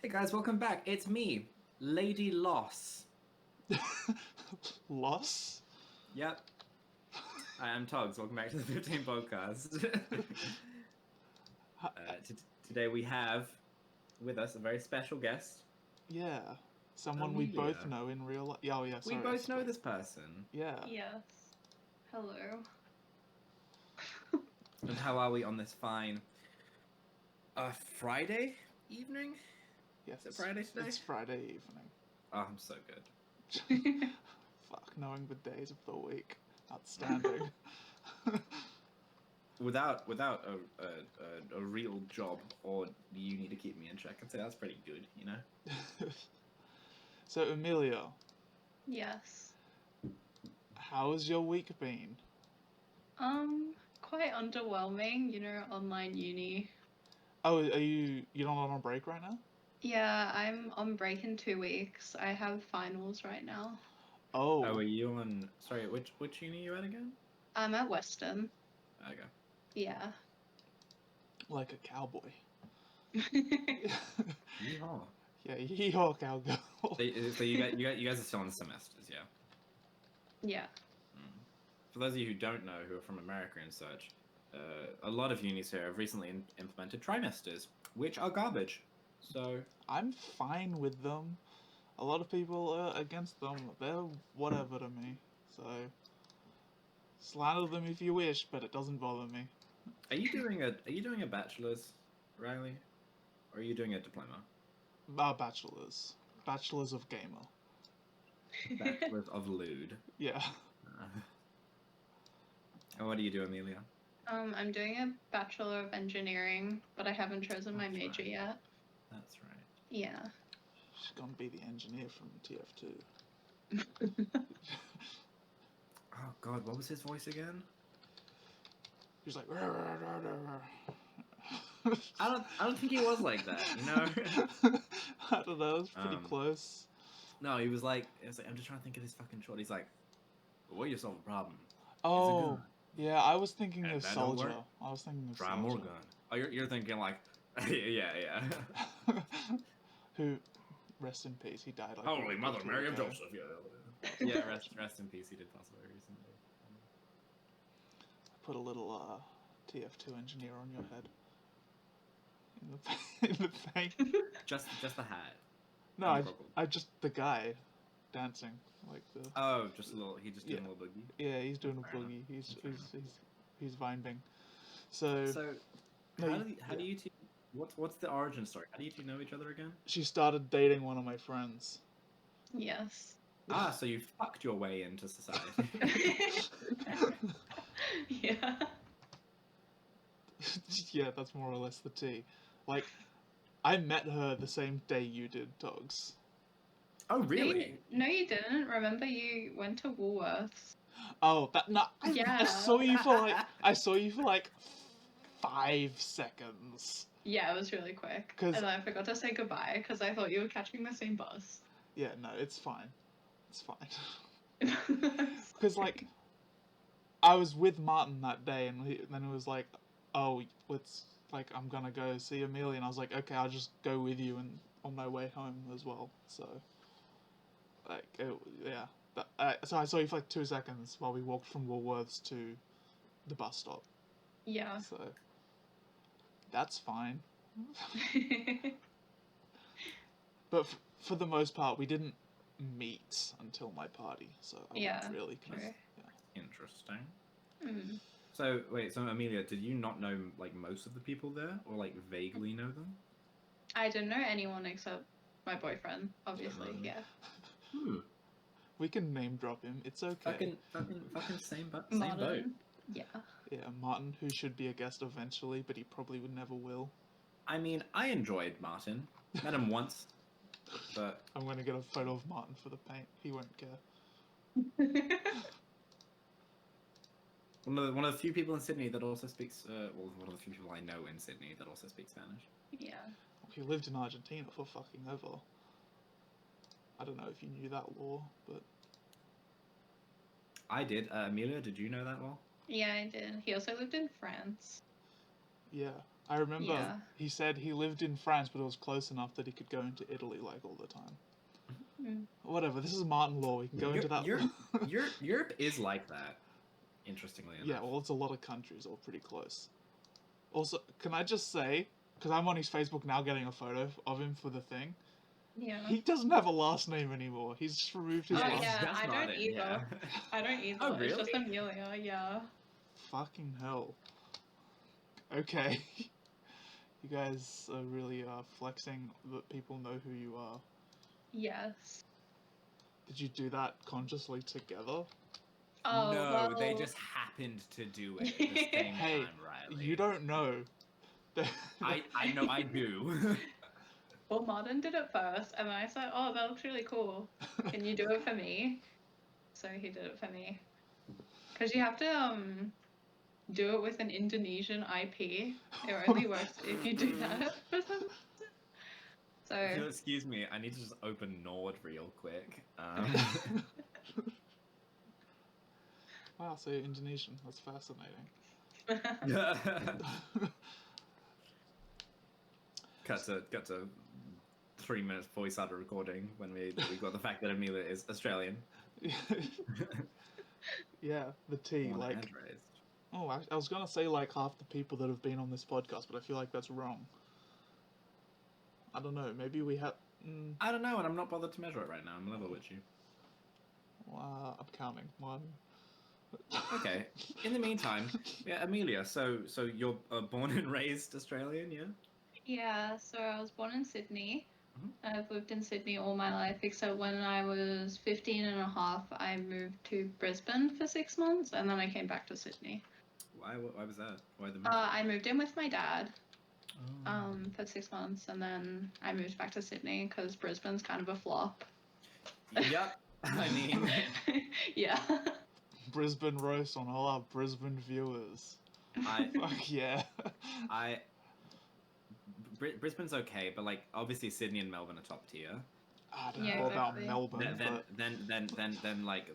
Hey guys, welcome back. It's me, Lady Loss. Loss? Yep, I am Togs. Welcome back to the 15 podcast. Today we have with us a very special guest, Yeah. Someone we Amelia. both know in real life. Yeah, oh yeah, We sorry. both know this person. Yeah. Yes. Hello. And how are we on this fine Friday evening? Yes, Is it Friday today? It's Friday evening. Oh, I'm so good. Fuck, knowing the days of the week. Outstanding. Without a real job or uni to keep me in check, I'd say that's pretty good, you know? So, Amelia, Yes. how has your week been? Quite underwhelming, online uni. Oh, you're not on a break right now? Yeah, I'm on break in 2 weeks. I have finals right now. Oh, Oh, are you on... Sorry, which uni are you at again? I'm at Western. Okay. Yeah. like a cowboy. Yeehaw. Yeah, yeehaw, cowgirl. So you guys are still in semesters, yeah? Yeah. Mm. For those of you who don't know, who are from America and such, a lot of unis here have recently implemented trimesters, which are garbage. So I'm fine with them. A lot of people are against them. They're whatever to me. So, slander them if you wish, but it doesn't bother me. are you doing a bachelor's, Riley? Or are you doing a diploma? Bachelors. Bachelors of Gamer. Bachelor's of lewd. Yeah. And what do you do, Amelia? I'm doing a Bachelor of Engineering, but I haven't chosen my That's major right. yet. That's right. Yeah. She's gonna be the engineer from TF2. Oh God, what was his voice again? He's like, I don't think he was like that, you know. I don't know, it's pretty close. No, he was like, I'm just trying to think of this fucking short. He's like, "What you solve a problem? Oh, yeah, I was thinking And of if that don't Soldier. work, I was thinking of try Soldier. more gun." Oh, you're thinking like, yeah. Who, rest in peace, he died like Holy a Mother week Mary of ago. Joseph, yeah. Rest in peace. He did pass away recently. Put a little TF2 engineer on your head. In the paint. Just the hat. No, I just the guy dancing like the. Oh, just a little. He just did a little boogie. Yeah, he's doing a boogie. He's vibing. So how do you two? What's the origin story? How do you two know each other again? she started dating one of my friends. Yes. Ah, so you fucked your way into society. Yeah. Yeah, that's more or less the tea. Like, I met her the same day you did, Dogs. Oh, really? No, you didn't. Remember, you went to Woolworths. Oh, Yeah. I saw you for like 5 seconds. Yeah, it was really quick. And then I forgot to say goodbye because I thought you were catching the same bus. Yeah, no, it's fine. It's fine. Because, like, I was with Martin that day, and then it was like, oh, I'm gonna go see Amelia, and I was like, okay, I'll just go with you and on my way home as well. So, like, so I saw you for like 2 seconds while we walked from Woolworths to the bus stop. Yeah. So, that's fine. But for the most part, we didn't meet until my party, so I wouldn't really true. Interesting. Mm. So wait, so Amelia, did you not know like most of the people there, or like vaguely know them? I didn't know anyone except my boyfriend, obviously. Yeah. We can name drop him. It's okay. Fucking same boat. Yeah. Yeah, Martin, who should be a guest eventually, but he probably would never will. I mean, I enjoyed Martin. Met him once, but I'm gonna get a photo of Martin for the paint. He won't care. one of the few people in Sydney that also speaks. One of the few people I know in Sydney that also speaks Spanish. Yeah. He lived in Argentina for fucking ever. I don't know if you knew that law, but I did. Amelia, did you know that law? Yeah, I did. He also lived in France. Yeah. I remember Yeah. he said he lived in France, but it was close enough that he could go into Italy like all the time. Mm. Whatever. This is Martin Law. We can go into that. Europe is like that. Interestingly enough. Yeah, well, it's a lot of countries all pretty close. Also, can I just say, because I'm on his Facebook now getting a photo of him for the thing, Yeah. he doesn't have a last name anymore. He's just removed his Oh last yeah, name. That's I not don't it, either. yeah. I don't either. Oh, It's just really? Amelia, yeah. Fucking hell. Okay. You guys are really flexing that people know who you are. Yes. Did you do that consciously together? Oh, No, well... they just happened to do it at the same Hey, time, Riley. you don't know. I know I do. Well, Martin did it first, and I said, oh, that looks really cool. Can you do it for me? So he did it for me. Because you have to do it with an Indonesian IP. It only works if you do that for some reason. So... If you'll excuse me, I need to just open Nord real quick. Wow, so you're Indonesian. That's fascinating. Cut to 3 minutes before we started recording when we got the fact that Amelia is Australian. Yeah, the T, Born like... and raised. Oh, I was gonna say like half the people that have been on this podcast, but I feel like that's wrong. I don't know, maybe we have... I don't know, and I'm not bothered to measure it right now. I'm level with you. I'm counting. 1. Okay. In the meantime, yeah, Amelia. So you're born and raised Australian, yeah? Yeah, so I was born in Sydney. Mhm. I've lived in Sydney all my life, except when I was 15 and a half, I moved to Brisbane for 6 months, and then I came back to Sydney. Why was that? Why the move? I moved in with my dad Oh. for 6 months, and then I moved back to Sydney because Brisbane's kind of a flop. Yep. I mean, Yeah. Brisbane roast on all our Brisbane viewers. Fuck yeah. Brisbane's okay, but like obviously Sydney and Melbourne are top tier. I don't Yeah, know about exactly. Melbourne, but...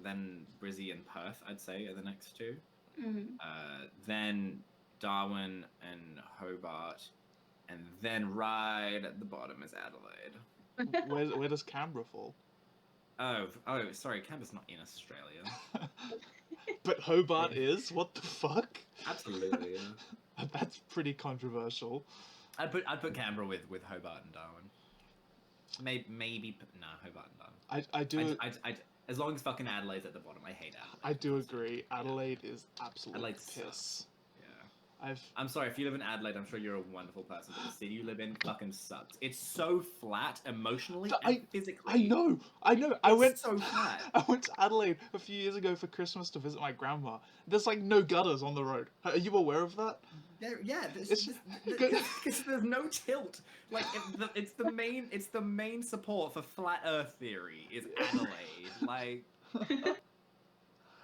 Then Brizzy and Perth, I'd say, are the next two. Mhm. Then Darwin and Hobart, and then right at the bottom is Adelaide. Where does Canberra fall? Oh, sorry, Canberra's not in Australia. But Hobart is? What the fuck? Absolutely, yeah. That's pretty controversial. I'd put Canberra with Hobart and Darwin. Maybe Hobart and Darwin. I do... I as long as fucking Adelaide's at the bottom, I hate Adelaide. I do agree. Adelaide is absolute Adelaide piss. sucks. Yeah. I'm sorry, if you live in Adelaide, I'm sure you're a wonderful person, but the city you live in fucking sucks. It's so flat emotionally and physically. I know. It's so flat. I went to Adelaide a few years ago for Christmas to visit my grandma. There's like no gutters on the road. Are you aware of that? Because there's no tilt. Like it's the main support for flat Earth theory is Adelaide. Like it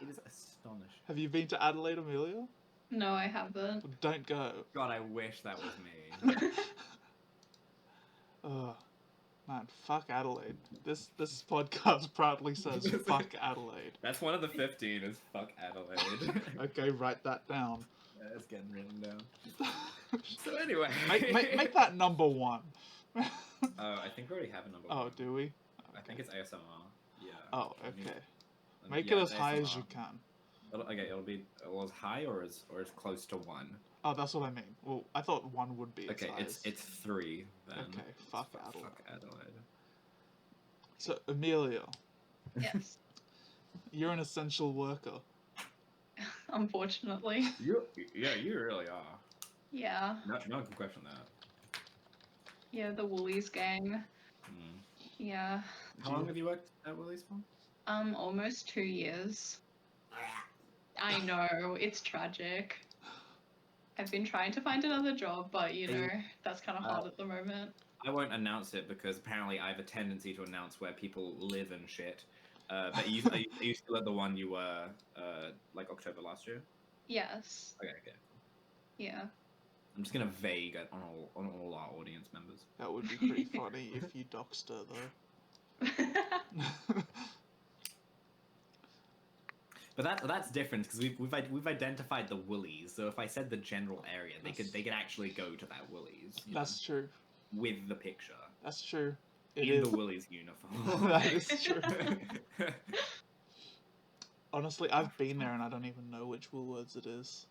is astonishing. Have you been to Adelaide, Amelia? No, I haven't. Don't go. God, I wish that was me. Ugh. Man, fuck Adelaide. This podcast proudly says fuck Adelaide. That's one of the 15 is fuck Adelaide. Okay, write that down. Yeah, it's getting written down. So anyway. Make that number 1. Oh, I think we already have a number 1. Oh, do we? Okay. I think it's ASMR. Yeah. Oh, okay. Make it as high as you can. It'll be as high or as close to 1. Oh, that's what I mean. Well, I thought 1 would be as high it's 3 then. Okay, fuck Adelaide. Fuck Adelaide. So, Amelia. Yes. You're an essential worker. Unfortunately. You really are. Yeah. No one can question that. Yeah, the Woolies gang. Yeah. How long have you worked at Woolies for? Almost 2 years. I know, it's tragic. I've been trying to find another job, but you know, that's kind of hard at the moment. I won't announce it because apparently I have a tendency to announce where people live and shit. But are you still at the one you were like October last year? Yes. Okay. Yeah. I'm just gonna vague on all our audience members. That would be pretty funny if you doxed her though. But that's different because we've identified the Woolies. So if I said the general area, they could actually go to that Woolies. That's true. With the picture. That's true. It In is. the Woolies uniform. That is true. Honestly, I've been there and I don't even know which Woolworths it is.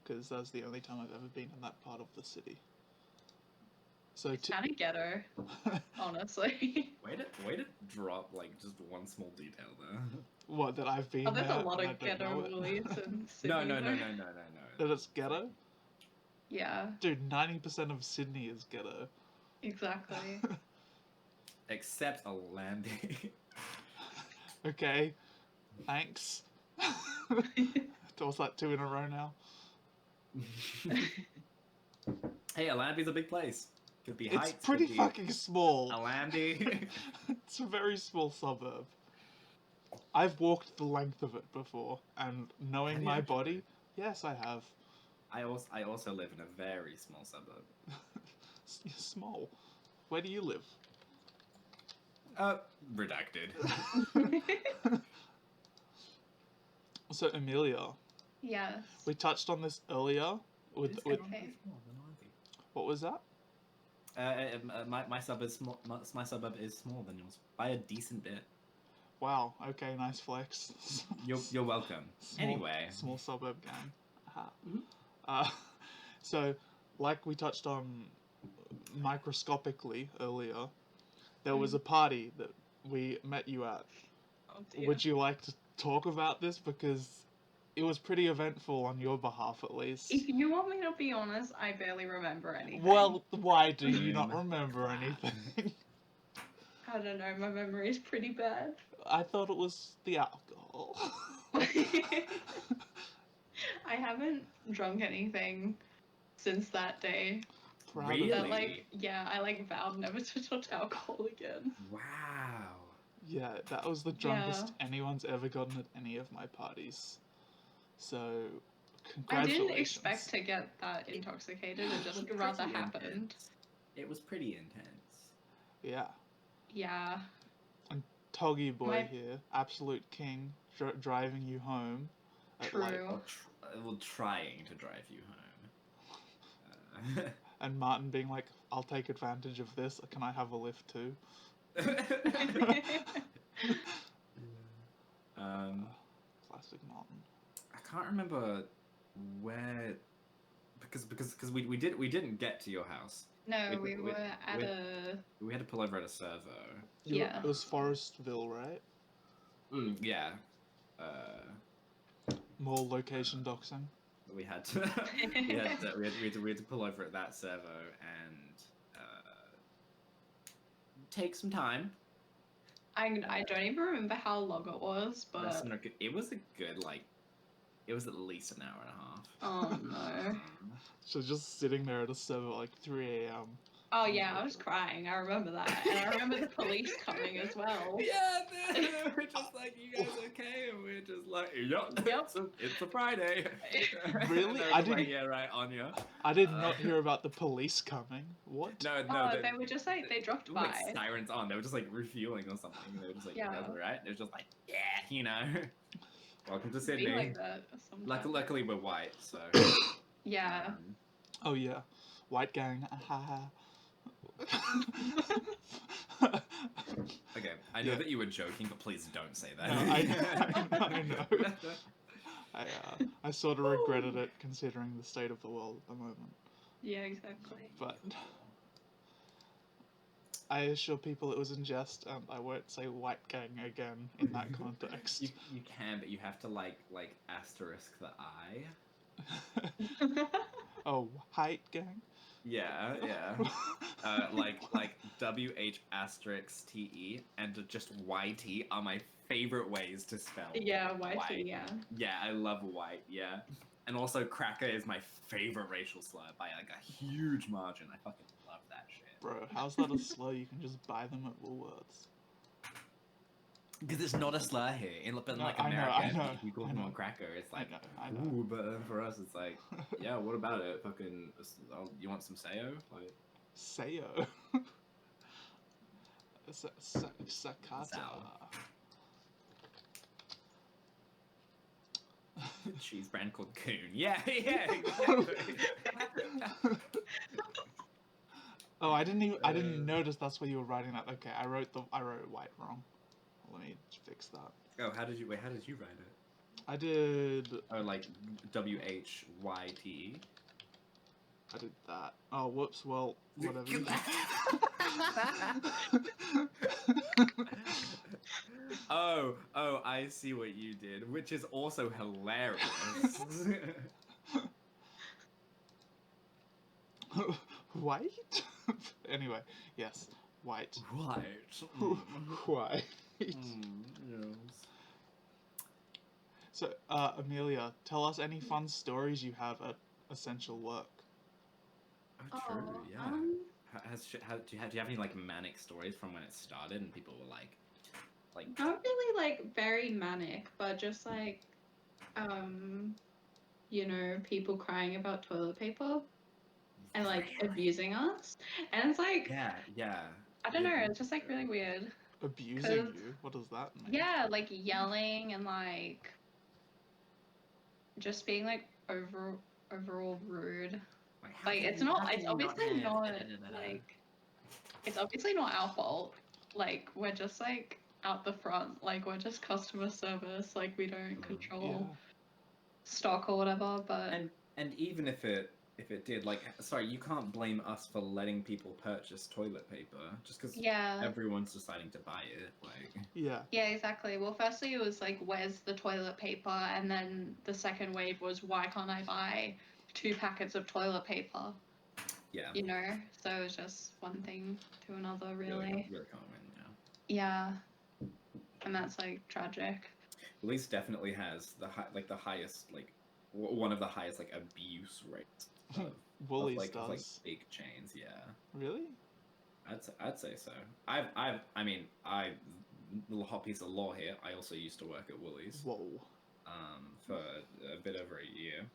Because that's the only time I've ever been in that part of the city. So It's kind of ghetto, honestly. Way to drop like just one small detail there. what, that I've been Oh, there's there a lot and I of don't ghetto know it? Woolies in Sydney. No. That it's ghetto? Yeah, Dude, 90% of Sydney is ghetto. exactly. Except Alandy. Okay, thanks. What's that, 2 in a row now? Hey, Alandy's a big place. Could be It's Heights. pretty could be fucking small. Alandy. It's a very small suburb. I've walked the length of it before, and knowing Have you my actually? body, yes, I have. I also live in a very small suburb. Small. Where do you live? Redacted. So, Amelia, Yes. we touched on this earlier. With Okay. what was that? My suburb is small. My suburb is smaller than yours by a decent bit. Wow. Okay, nice flex. You're welcome. Anyway, small suburb gang. Aha. Mhm. So, like we touched on microscopically earlier, there was a party that we met you at. Oh, dear. Would you like to talk about this? Because it was pretty eventful on your behalf, at least. If you want me to be honest, I barely remember anything. Well, why do you not remember anything? I don't know, my memory is pretty bad. I thought it was the alcohol. I haven't drunk anything since that day. Proud of Really? you. But I vowed never to touch alcohol again. wow. Yeah, that was the drunkest anyone's ever gotten at any of my parties. So, I congratulations. didn't expect to get that intoxicated, it just rather Pretty happened. intense. It was pretty intense. Yeah. Yeah. Toggy boy My- here, absolute king, driving you home. At True. Well, trying to drive you home. And Martin being like, I'll take advantage of this. Can I have a lift too? Classic Martin. I can't remember where, because we didn't get to your house. No, we were at a... We had to pull over at a servo. Yeah. It was Forestville, right? Yeah. More location doxing. We had to we had to pull over at that servo and take some time. I don't even remember how long it was, but... It was a good it was at least an hour and a half. Oh no. So just sitting there at a server at like 3 a.m. Oh yeah, I was crying, I remember that. And I remember the police coming as well. Yeah, we're just like, you guys okay? And we're just like, yep. It's a Friday. Really? I didn't. Like, yeah, right, Anya. I did not hear about the police coming. What? No. They were just like, they dropped by. Like sirens on. They were just like refueling or something. They were just like, Yeah. you guys all right? It was just like, yeah, Welcome to Be Sydney. like that sometimes. Luckily, we're white, so. Yeah. Oh yeah, white gang. Okay, I know that you were joking, but please don't say that. No, I know. I sort of regretted it considering the state of the world at the moment. Yeah, exactly. But I assure people it was in jest, and I won't say white gang again in that context. You can, but you have to like asterisk the I. Oh, height gang. Yeah. Like WH asterisk TE and just YT are my favorite ways to spell. Yeah, white. YT, yeah. Yeah, I love white. Yeah, and also cracker is my favorite racial slur by like a huge margin. I fucking love that shit. Bro, how's that a slur? You can just buy them at Woolworths. Because it's not a slur here. In like No, America, I know, we call I them know. on cracker. It's like, I know. ooh, but for us, it's like, yeah, what about it? Fucking, you want some sayo? Like, Sayo. Sakata. Sao. Cheese brand called Coon. Yeah, yeah, exactly. Oh, I didn't notice that's what you were writing that. Okay, I wrote white wrong. Let me fix that. Oh, how did you write it? I did Oh, like WHYTE. I did that. Oh, whoops. Well, whatever. Oh, I see what you did, which is also hilarious. White? Anyway, yes, white. White. White. Yes. So, Amelia, tell us any fun stories you have at Essential Work. Oh, true. Oh, Yeah. Do you have any like manic stories from when it started and people were like not really like very manic, but just like, people crying about toilet paper and like abusing us, and it's like, yeah. I don't know, it's just like really weird. Abusing you? What does that mean? Yeah, like yelling and like just being like overall rude. Like it's obviously not like it's obviously not our fault. Like we're just like out the front. Like we're just customer service. Like we don't control stock or whatever. But and even if it did, like, sorry, you can't blame us for letting people purchase toilet paper just because everyone's deciding to buy it. Like, yeah, exactly. Well, firstly it was like, where's the toilet paper, and then the second wave was, why can't I buy 2 packets of toilet paper? Yeah. You know, so it was just one thing to another, really. Really common, yeah. And that's like tragic. Woolies definitely has the highest, like, one of the highest like abuse rates Woolies of like does. big chains. Yeah. Really? I'd say so. I little hot piece of law here. I also used to work at Woolies. Whoa. For a bit over a year.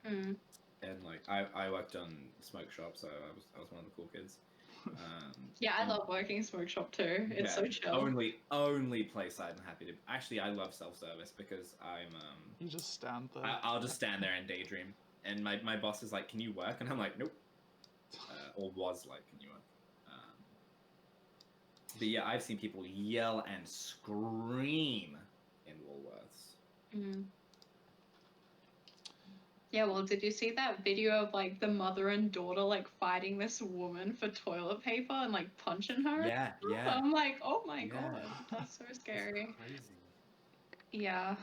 And like I worked on smoke shop, so I was one of the cool kids. Yeah, I love working smoke shop too. It's so chill. Only place I'm happy to. Actually, I love self-service because I'm You just stand there. I'll just stand there and daydream. And my boss is like, "Can you work?" And I'm like, "Nope." Or was like, "Can you work?" But yeah, I've seen people yell and scream in Woolworths. Yeah, well, did you see that video of like the mother and daughter like fighting this woman for toilet paper and like punching her? Yeah. I'm like, oh my god, that's so scary. That's crazy. Yeah.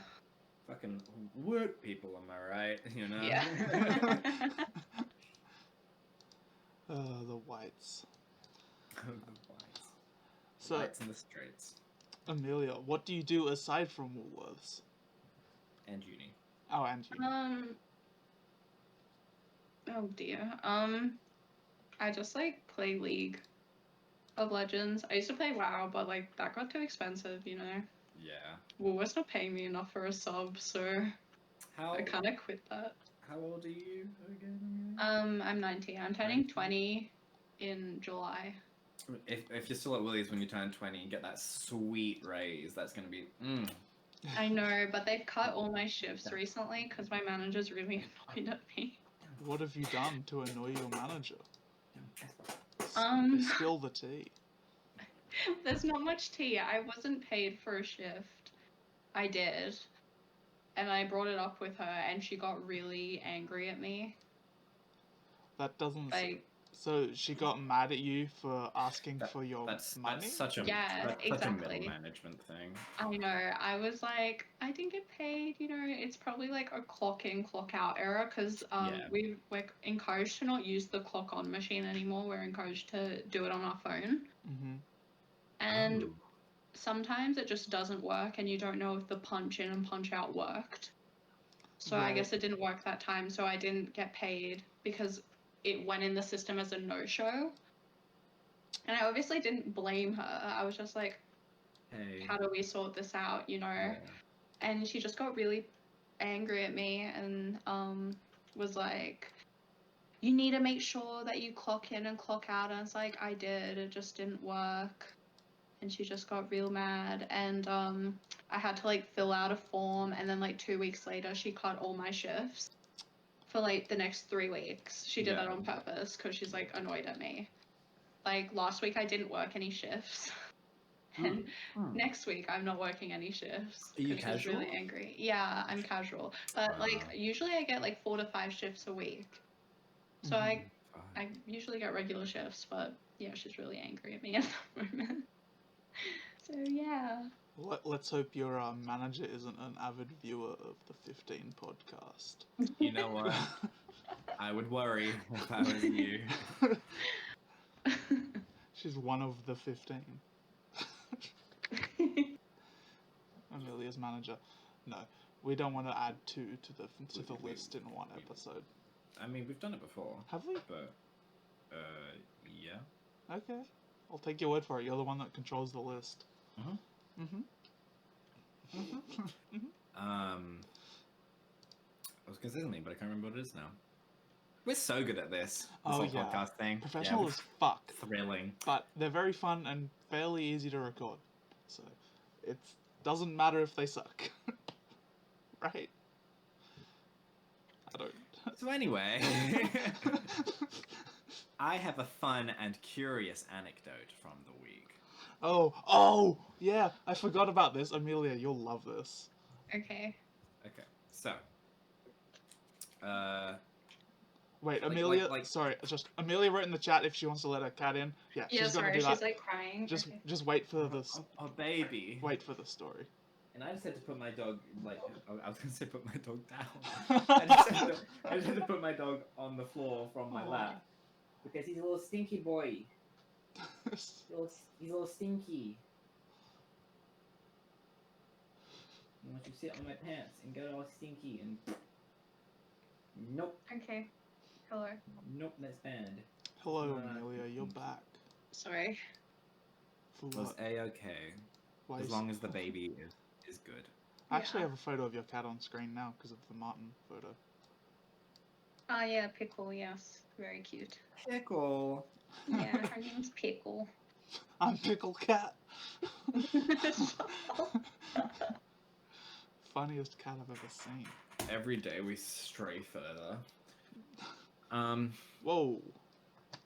Fucking work people, am I right? You know? Yeah. The whites. The whites. So, Whites in the streets. Amelia, what do you do aside from Woolworths? And uni. Oh, and uni. Oh dear. I just like play League of Legends. I used to play WoW, but like that got too expensive, you know. Yeah. Woolworths not paying me enough for a sub, so I kind of quit that. How old are you again? I'm 19. I'm turning 20 in July. If you're still at Woolies when you turn 20 and get that sweet raise, that's gonna be. I know, but they've cut all my shifts recently because my manager's really annoyed at me. What have you done to annoy your manager? Spill the tea. There's not much tea. I wasn't paid for a shift. I did. And I brought it up with her, and she got really angry at me. That doesn't... Like... So she got mad at you for asking for your money? That's such a middle management thing. I know. I was like, I didn't get paid. You know, it's probably like a clock in, clock out error because we're encouraged to not use the clock on machine anymore. We're encouraged to do it on our phone. And sometimes it just doesn't work, and you don't know if the punch in and punch out worked. So I guess it didn't work that time, so I didn't get paid because it went in the system as a no-show. And I obviously didn't blame her. I was just like, hey, how do we sort this out, you know? Yeah. And she just got really angry at me and was like, you need to make sure that you clock in and clock out. And it's like, I did. It just didn't work. and she just got real mad, and I had to like fill out a form, and then like 2 weeks later she cut all my shifts for like the next 3 weeks. She did that on purpose because she's like annoyed at me. Like last week I didn't work any shifts. And next week I'm not working any shifts. Are you 'cause she's casual? really angry. Yeah, I'm casual. But like usually I get like 4 to 5 shifts a week. So I usually get regular shifts, but yeah, she's really angry at me at the moment. So yeah. Let's hope your manager isn't an avid viewer of the 15 podcast. You know what? I would worry if I was you. She's one of the 15. Amelia's manager. No, we don't want to add two to the list in one episode. I mean, we've done it before. Have we? But, yeah. Okay. I'll take your word for it. You're the one that controls the list. I was gonna say something, but I can't remember what it is now. We're so good at this whole podcast thing. Professional as fuck. Thrilling. But they're very fun and fairly easy to record. So it doesn't matter if they suck. Right? I don't. So anyway, I have a fun and curious anecdote from the week. Oh, yeah, I forgot about this. Amelia, you'll love this. Okay. So, wait, Amelia, sorry, Amelia wrote in the chat if she wants to let her cat in. Yeah, she's sorry, gonna do that. she's like crying. Just wait for this. Oh, baby. Wait for the story. And I just had to put my dog, I was gonna say put my dog down. I just had to put my dog on the floor from my lap. Because he's a little stinky boy. He's a little stinky. I want you to sit on my pants and get all stinky and... Nope. Okay. Hello. Nope, that's banned. Hello, Amelia, you're back. Sorry. For It was what? A-okay. As long as the baby is good. I actually have a photo of your cat on screen now because of the Martin photo. Ah, yeah, Pickle, yes. Very cute. Pickle! Yeah, her name's Pickle. I'm Pickle Cat. Funniest cat I've ever seen. Every day we stray further.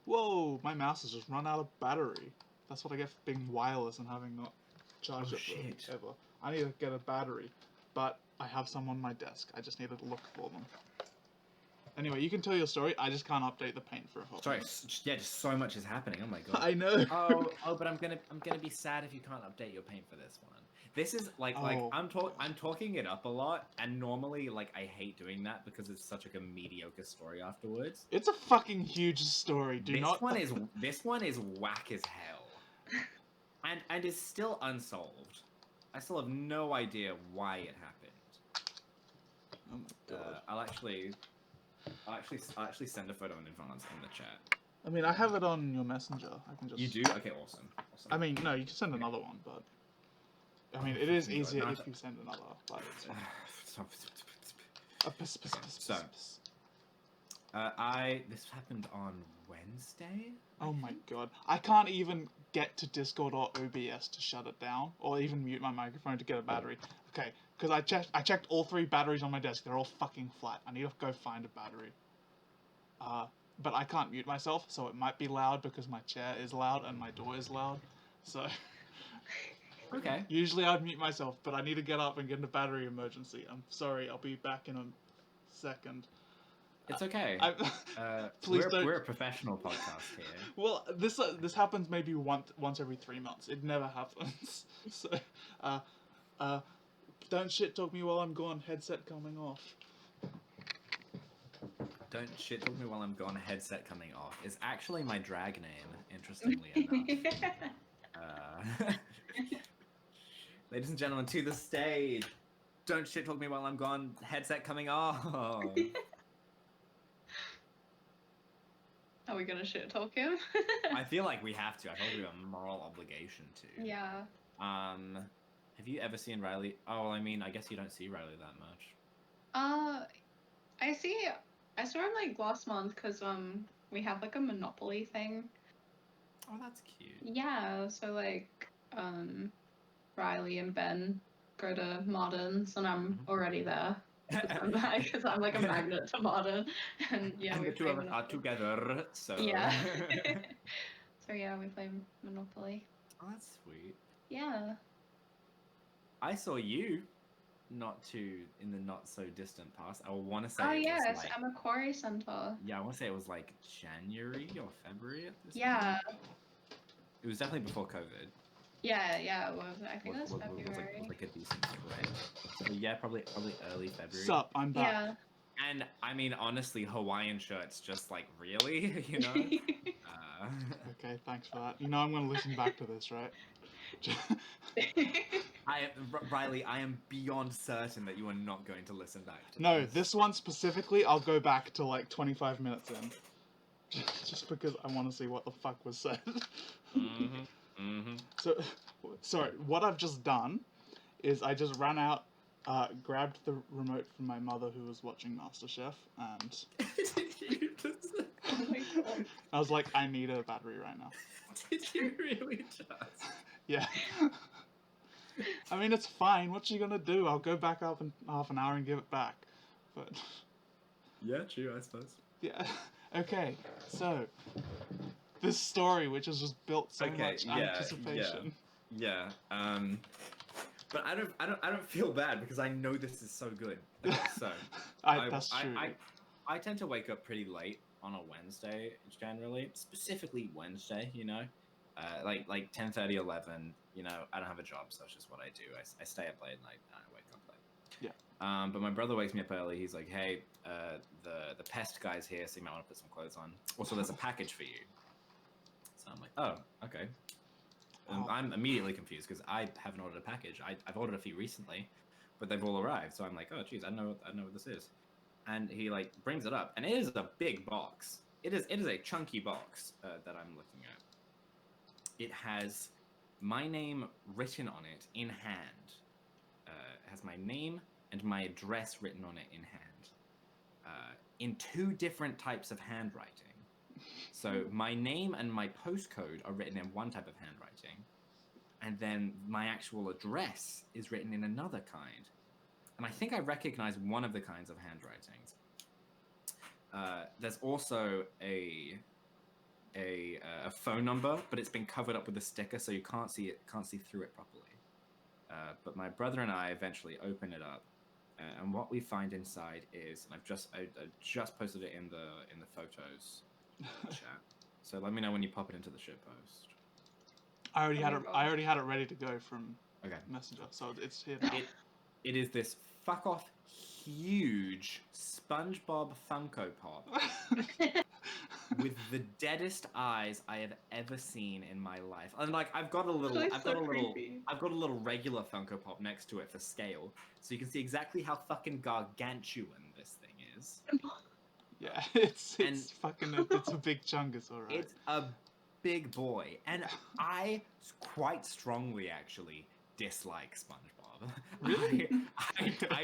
Whoa! My mouse has just run out of battery. That's what I get for being wireless and having not charged it ever. I need to get a battery, but I have some on my desk. I just need to look for them. Anyway, you can tell your story. I just can't update the paint for a whole. Sorry, yeah, just so much is happening. Oh my god. I know. Oh, but I'm gonna be sad if you can't update your paint for this one. This is like I'm talking it up a lot, and normally like I hate doing that because it's such like a mediocre story afterwards. It's a fucking huge story. This one is whack as hell, and is still unsolved. I still have no idea why it happened. Oh my god. I'll actually send a photo in advance in the chat. I mean, I have it on your messenger. I can just. You do? Okay, awesome. I mean, no, you can send another one, but. I mean, it is easier if you send another, but. This happened on Wednesday? Oh my god. I can't even get to Discord or OBS to shut it down, or even mute my microphone to get a battery. Okay, because I checked all 3 batteries on my desk, they're all fucking flat. I need to go find a battery. But I can't mute myself, so it might be loud because my chair is loud and my door is loud, so... Okay. Usually I'd mute myself, but I need to get up and get in a battery emergency. I'm sorry, I'll be back in a second. It's okay. Please don't... We're a professional podcast here. Well, this happens maybe once every 3 months. It never happens. So, don't shit talk me while I'm gone. Headset coming off. Don't shit talk me while I'm gone. Headset coming off is actually my drag name. Interestingly enough. Ladies and gentlemen, to the stage. Don't shit talk me while I'm gone. Headset coming off. Are we gonna shit talk him? I feel like we have to. I feel like we have a moral obligation to. Yeah. Have you ever seen Riley? Oh, well, I mean, I guess you don't see Riley that much. I saw him like last month because we have like a Monopoly thing. Oh, that's cute. Yeah, so like Riley and Ben go to Moderns, and I'm already there. Because I'm like a magnet to Modern, and yeah, And we the two play of us are Monopoly. together, so... Yeah. So yeah, we play Monopoly. Oh, that's sweet. Yeah. I saw you in the not so distant past. I want to say Oh it yes, was like... I'm a Quarry Center. Yeah, I want to say it was like January or February at this Yeah. point. It was definitely before COVID. Yeah, it was. I think it was Was February. like a decent thread. So yeah, probably early February. Sup, I'm back. Yeah. And I mean, honestly, Hawaiian shirts, just like really, you know. Okay, thanks for that. You know I'm gonna listen back to this, right? Riley, I am beyond certain that you are not going to listen back to No, this one specifically, I'll go back to like 25 minutes in. Just because I want to see what the fuck was said. So, sorry, what I've just done is I just ran out, grabbed the remote from my mother who was watching MasterChef, and Oh my god. I was like, I need a battery right now. Did you really just? Yeah. I mean, it's fine. What's she gonna do? I'll go back up in half an hour and give it back. But Yeah, true, I suppose. yeah. Okay, so this story, which has just built so much anticipation. Yeah. But I don't feel bad because I know this is so good. Okay, so That's true. I tend to wake up pretty late on a Wednesday generally, specifically Wednesday. You know, like 10:30, 11. You know, I don't have a job, so that's just what I do. I stay up late and I wake up late. Yeah. But my brother wakes me up early. He's like, hey, the pest guy's here, so you might want to put some clothes on. Also, there's a package for you. So I'm like, oh, okay. I'm immediately confused because I haven't ordered a package. I've ordered a few recently, but they've all arrived. So I'm like, oh, geez, I know what this is. And he like brings it up, and it is a big box. It is a chunky box that I'm looking at. It has my name written on it in hand. It has my name and my address written on it in hand. In two different types of handwriting. So my name and my postcode are written in one type of handwriting, and then my actual address is written in another kind. And I think I recognize one of the kinds of handwritings. There's also a phone number, but it's been covered up with a sticker, so you can't see through it properly. But my brother and I eventually open it up, and what we find inside is, and I just posted it in the photos chat. So let me know when you pop it into the shit post. I already had it ready to go from Messenger, so it's here now. It is this fuck off huge SpongeBob Funko Pop with the deadest eyes I have ever seen in my life. And like I've got a little regular Funko Pop next to it for scale, so you can see exactly how fucking gargantuan this thing is. Yeah, it's a big chunk, it's alright. It's a big boy, and I quite strongly actually dislike SpongeBob. Really? I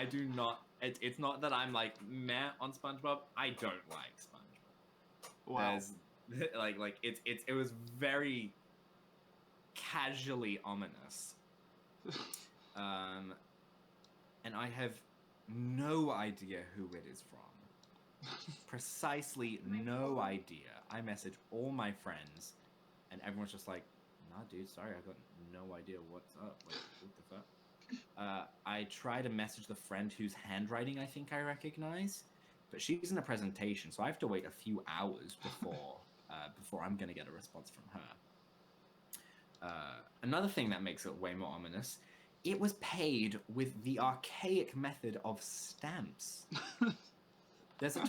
do not. It's not that I'm like meh on SpongeBob. I don't like SpongeBob. Wow. There's it was very casually ominous. And I have no idea who it is from. Precisely no idea. I message all my friends, and everyone's just like, "Nah, dude, sorry, I got no idea what's up. Like, what the fuck?" I try to message the friend whose handwriting I think I recognize, but she's in a presentation, so I have to wait a few hours before I'm gonna get a response from her. Another thing that makes it way more ominous: it was paid with the archaic method of stamps. There's a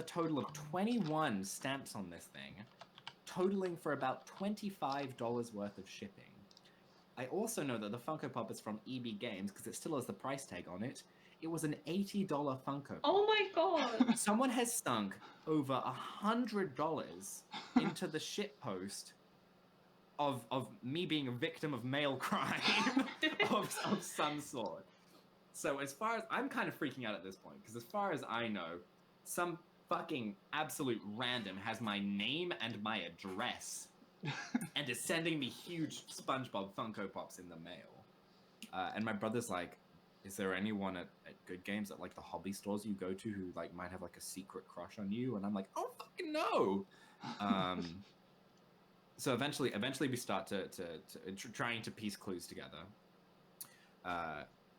total of 21 stamps on this thing, totaling for about $25 worth of shipping. I also know that the Funko Pop is from EB Games because it still has the price tag on it. It was an $80 Funko Pop. Oh my god! Someone has sunk over $100 into the shitpost of me being a victim of mail crime of some sort. So as far as I'm kind of freaking out at this point, because as far as I know, some fucking absolute random has my name and my address and is sending me huge SpongeBob Funko Pops in the mail. And my brother's like, is there anyone at Good Games at like the hobby stores you go to who like might have like a secret crush on you? And I'm like, oh fucking no. So eventually we start to trying to piece clues together.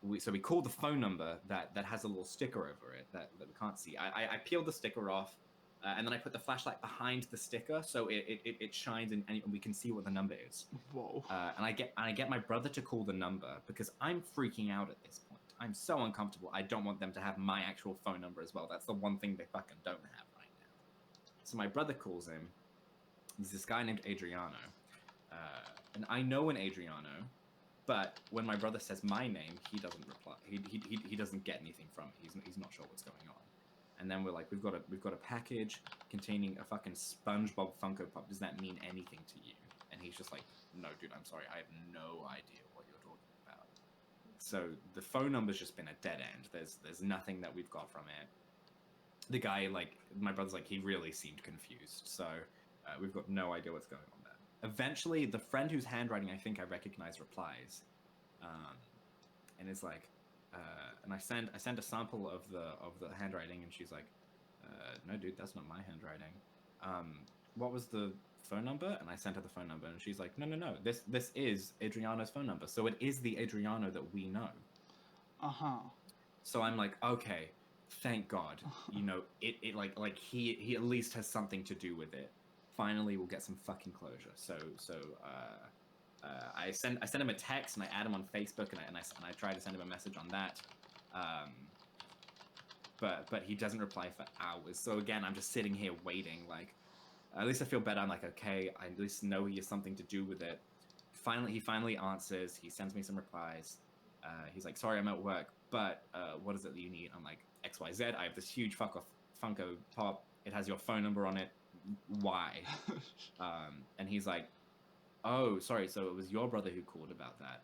We call the phone number that has a little sticker over it that we can't see. I peel the sticker off, and then I put the flashlight behind the sticker so it shines and we can see what the number is. Whoa. And I get my brother to call the number because I'm freaking out at this point. I'm so uncomfortable. I don't want them to have my actual phone number as well. That's the one thing they fucking don't have right now. So my brother calls him. There's this guy named Adriano, and I know an Adriano. But when my brother says my name, he doesn't reply. He doesn't get anything from it. He's not sure what's going on. And then we're like, we've got a package containing a fucking SpongeBob Funko Pop. Does that mean anything to you? And he's just like, no, dude, I'm sorry, I have no idea what you're talking about. So the phone number's just been a dead end. There's nothing that we've got from it. The guy, like, my brother's like, he really seemed confused. So we've got no idea what's going on there. Eventually, the friend whose handwriting I think I recognize replies, and is like, and I send a sample of the handwriting, and she's like, no, dude, that's not my handwriting. What was the phone number? And I sent her the phone number, and she's like, no, this is Adriano's phone number, so it is the Adriano that we know. So I'm like, okay, thank God, you know, it like he at least has something to do with it. Finally, we'll get some fucking closure. So I send him a text and I add him on Facebook and I try to send him a message on that, but he doesn't reply for hours. So again, I'm just sitting here waiting. Like, at least I feel better. I'm like, okay, I at least know he has something to do with it. He finally answers. He sends me some replies. He's like, sorry, I'm at work, but what is it that you need? I'm like, XYZ. I have this huge Funko Pop. It has your phone number on it. Why? And he's like, oh, sorry, so it was your brother who called about that.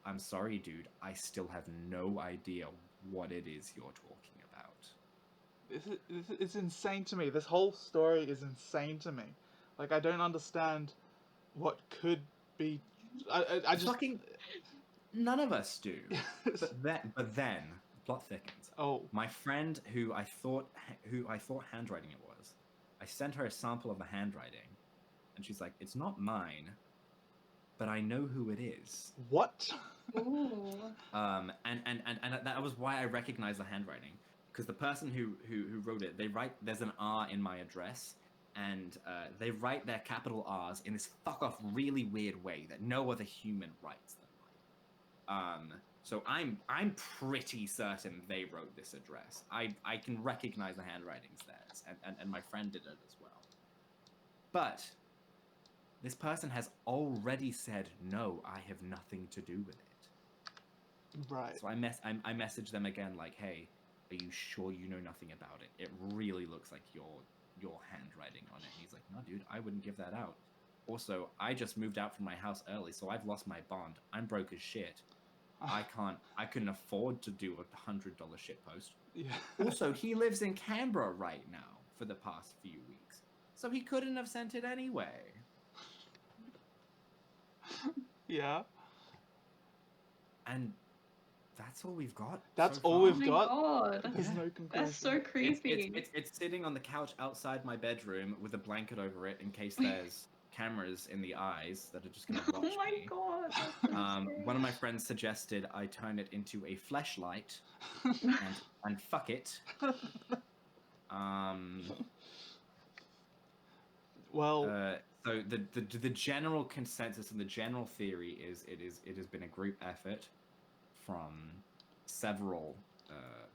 I'm sorry, dude, I still have no idea what it is you're talking about. It's insane to me. This whole story is insane to me. Like, I don't understand what could be. I just fucking none of us do. but then plot thickens. Oh, my friend who I thought handwriting it was, I sent her a sample of the handwriting, and she's like, it's not mine, but I know who it is. What? Ooh. And that was why I recognized the handwriting, because the person who wrote it, there's an R in my address, and they write their capital R's in this fuck off really weird way that no other human writes them. So I'm pretty certain they wrote this address. I can recognize the handwriting's theirs, and my friend did it as well. But this person has already said, no, I have nothing to do with it. Right. So I messaged them again, like, hey, are you sure you know nothing about it? It really looks like your handwriting on it. And he's like, no, dude, I wouldn't give that out. Also, I just moved out from my house early, so I've lost my bond. I'm broke as shit. I couldn't afford to do a $100 shitpost. Yeah. Also, he lives in Canberra right now for the past few weeks, so he couldn't have sent it anyway. Yeah. And that's all we've got. That's so all far. we've got? God. There's Yeah. no conclusion. That's so creepy. It's sitting on the couch outside my bedroom with a blanket over it in case there's cameras in the eyes that are just going to watch Oh my me. God. That's so scary. One of my friends suggested I turn it into a fleshlight and fuck it. Well, So the general consensus and the general theory is it has been a group effort from several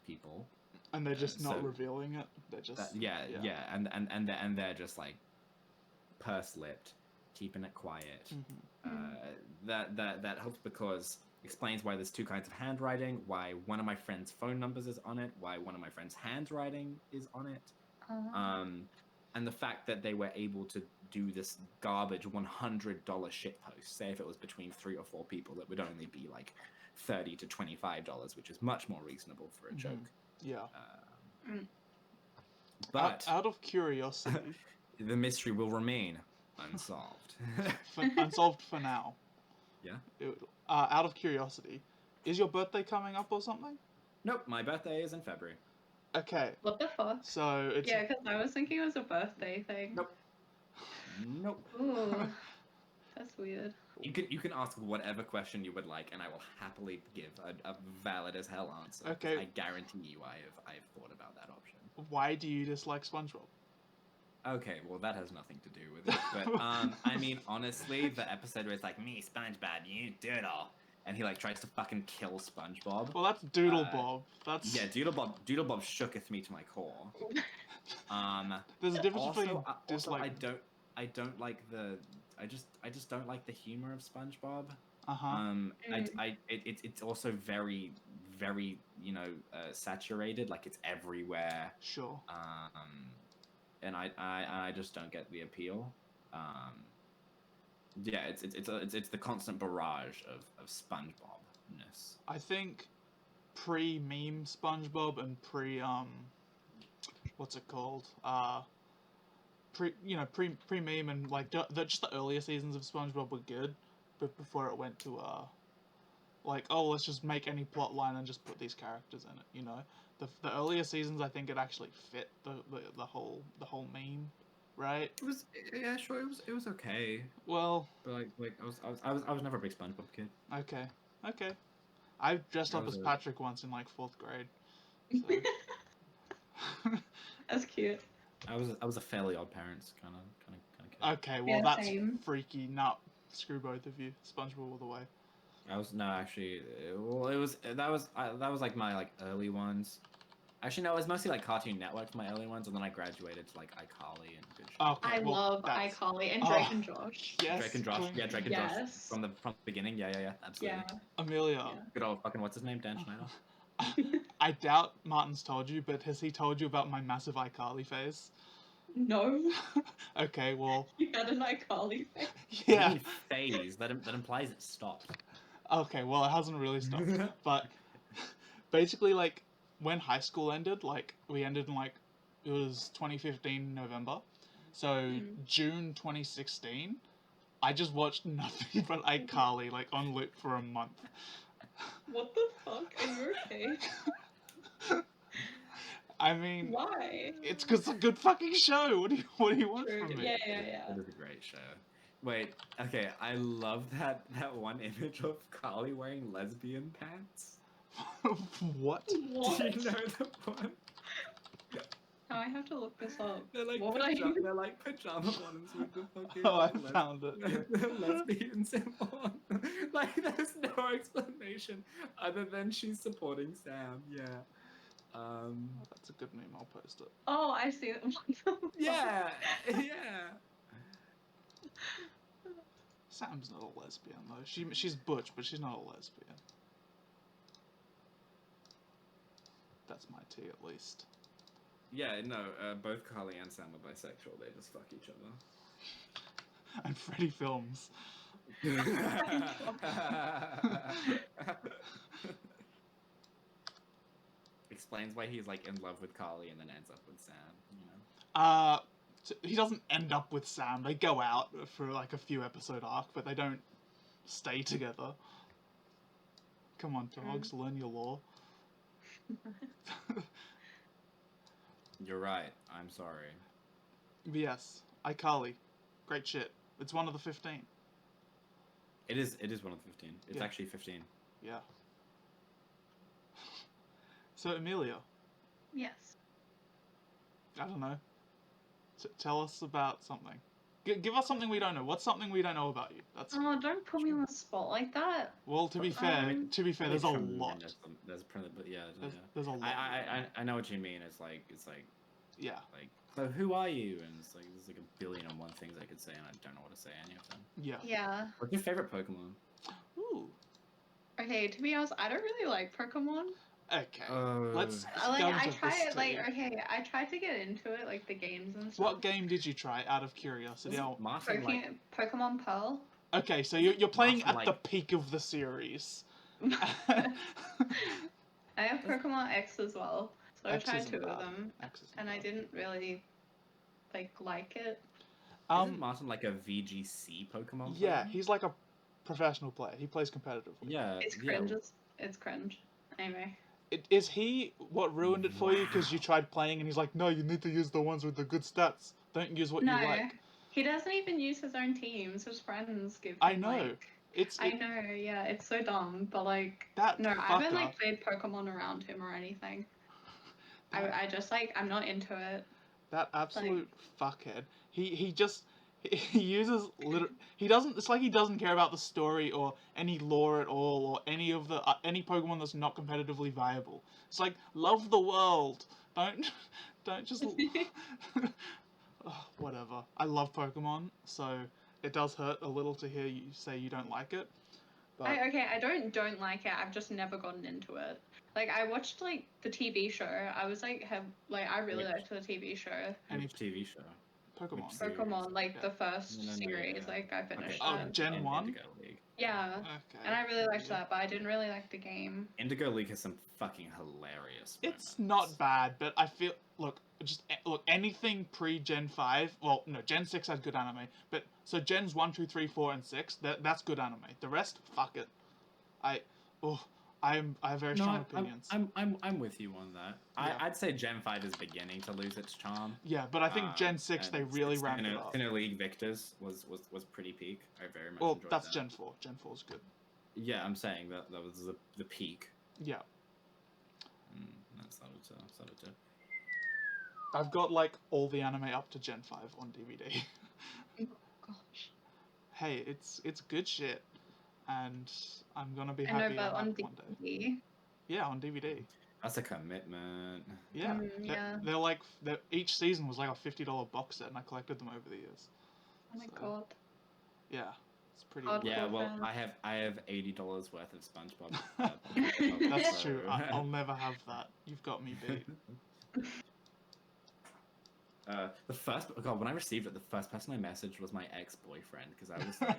people, and they're just not so revealing it. They're just and they're just like purse-lipped, keeping it quiet. That helps because explains why there's two kinds of handwriting, why one of my friend's phone numbers is on it, why one of my friend's handwriting is on it, and the fact that they were able to do this garbage $100 shitpost. Say if it was between 3 or 4 people, it would only be like $30 to $25, which is much more reasonable for a joke. Yeah. But out of curiosity, the mystery will remain. unsolved. Unsolved for now. Yeah. Out of curiosity, is your birthday coming up or something? Nope, my birthday is in February. Okay, What the fuck? so it's Yeah, because I was thinking it was a birthday thing. Nope. Nope. Ooh, that's weird. You can ask whatever question you would like, and I will happily give a valid as hell answer. Okay. I guarantee you, I've thought about that option. Why do you dislike SpongeBob? Okay, well that has nothing to do with it, but I mean honestly, the episode where it's like me, SpongeBob, you doodle, and he like tries to fucking kill SpongeBob. Well, that's Doodle Bob. That's Yeah, Doodle Bob shooketh me to my core. There's a difference Also, between also dislike. I don't like the I just don't like the humor of SpongeBob. It's also very saturated, like it's everywhere. Sure. And I just don't get the appeal. Yeah, it's the constant barrage of SpongeBob-ness. I think pre-meme SpongeBob and what's it called? Pre-meme and like just the earlier seasons of SpongeBob were good, but before it went to like, oh, let's just make any plot line and just put these characters in it, you know. The earlier seasons, I think it actually fit the whole meme, right? It was, yeah, sure, it was okay. Well, But like I was never a big SpongeBob kid. Okay. I dressed up as Patrick once in like 4th grade. So. That's cute. I was a Fairly Odd Parents kind of kid. Okay, well Yeah, that's same. freaky. Nah, screw both of you. SpongeBob all the way. That was like my like early ones. Actually, no, it was mostly like Cartoon Network, my early ones, and then I graduated to like iCarly and good shit. Okay, I love iCarly and Drake and Josh. Yes. Drake and Josh, yeah, Drake and Yes. Josh from the beginning, yeah, absolutely. Yeah. Amelia. Yeah. Good old fucking what's his name, Dan Schneider. I doubt Martin's told you, but has he told you about my massive iCarly phase? No. Okay, well. You had an iCarly face. Yeah. Phase that implies it stopped. Okay, well it hasn't really stopped, but basically like when high school ended, like we ended in like it was 2015 November, so June 2016, I just watched nothing but iCarly like on loop for a month. What the fuck? Are you okay? I mean, why? It's because it's a good fucking show. What do you want True. from me? Yeah. It is a great show. Wait, okay, I love that one image of Carly wearing lesbian pants. What? Do you know the one? Now I have to look this up. They're like, What would I do? they're like pajama bottoms with the fucking Oh, I found it. the lesbian symbol on. Like, there's no explanation other than she's supporting Sam. Yeah. That's a good meme. I'll post it. Oh, I see it. Yeah. Sam's not a lesbian though. She's butch, but she's not a lesbian. That's my tea, at least. Yeah, no, both Carly and Sam are bisexual. They just fuck each other. And Freddie films. Explains why he's like in love with Carly and then ends up with Sam, you know? He doesn't end up with Sam. They go out for like a few episode arc, but they don't stay together. Come on, dogs, learn your lore. You're right. I'm sorry. But yes, iCarly, great shit. It's one of the 15. It is one of the 15. It's Yeah. actually 15. Yeah. So Amelia, Yes. I don't know. Tell us about something. Give us something we don't know. What's something we don't know about you? That's Oh, don't put me on the spot like that. well. To be fair, there's a lot. There's a lot. I know what you mean. It's like Yeah. like, so who are you? And it's like there's like a billion and one things I could say, and I don't know what to say any of them. Yeah. Yeah. What's your favorite Pokemon? Ooh. Okay, to be honest, I don't really like Pokemon. Okay. Oh. Let's Like, go I into tried this like, tea. okay, I tried to get into it, like the games and stuff. What game did you try out of curiosity? Isn't Martin like Pokemon Pearl. Okay, so you're playing Martin, at the peak of the series. I have Pokemon X as well, so I X tried isn't 2 of bad. them, X isn't and I bad. didn't really like it. Isn't Martin like a VGC Pokemon Yeah, player? he's like a professional player. He plays competitively. Yeah, It's yeah. cringe. It's cringe. Anyway. Is he what ruined it for you because you Wow. tried playing and he's like, no, you need to use the ones with the good stats. Don't use what No, you like. he doesn't even use his own teams. His friends give him I know. like. I know, yeah, it's so dumb, but like, that no, I fucker, haven't like played Pokemon around him or anything. I just like I'm not into it. that absolute fuckhead. He just he uses he doesn't. It's like he doesn't care about the story or any lore at all or any of the any Pokemon that's not competitively viable. It's like love the world. Don't just whatever. I love Pokemon, so it does hurt a little to hear you say you don't like it. But I don't like it. I've just never gotten into it. Like I watched like the TV show. I was like I really liked the TV show. any Which TV show? Pokemon. Which series? Pokemon, like the first No, series, yeah. like I finished Oh, it. Gen 1? Indigo League. Yeah. Okay. And I really liked Yeah. that, but I didn't really like the game. Indigo League has some fucking hilarious It's moments. not bad, but I feel look anything pre Gen 5. Well, no, Gen 6 had good anime, but so Gens 1, 2, 3, 4, and 6. That's good anime. The rest, fuck it. I have very strong opinions. I'm with you on that. Yeah. I'd say Gen 5 is beginning to lose its charm. Yeah, but I think Gen 6 they really ramped it up. Sinnoh League Victors was pretty peak. I very much Well, enjoyed that's that. Gen 4. Gen 4 is good. Yeah, I'm saying that was the peak. Yeah. That's it. I've got like all the anime up to Gen 5 on DVD. Gosh. Hey, it's good shit, and I'm gonna be I know, happy but I on have it one day. DVD. Yeah, on DVD. That's a commitment. Yeah, Yeah. they're like each season was like a $50 box set, and I collected them over the years. Oh my So, god. Yeah, it's pretty. Hardcore Yeah, well, fan. I have $80 worth of SpongeBob. That's so- true. I'll never have that. You've got me beat. When I received it, the first person I messaged was my ex-boyfriend because I was like,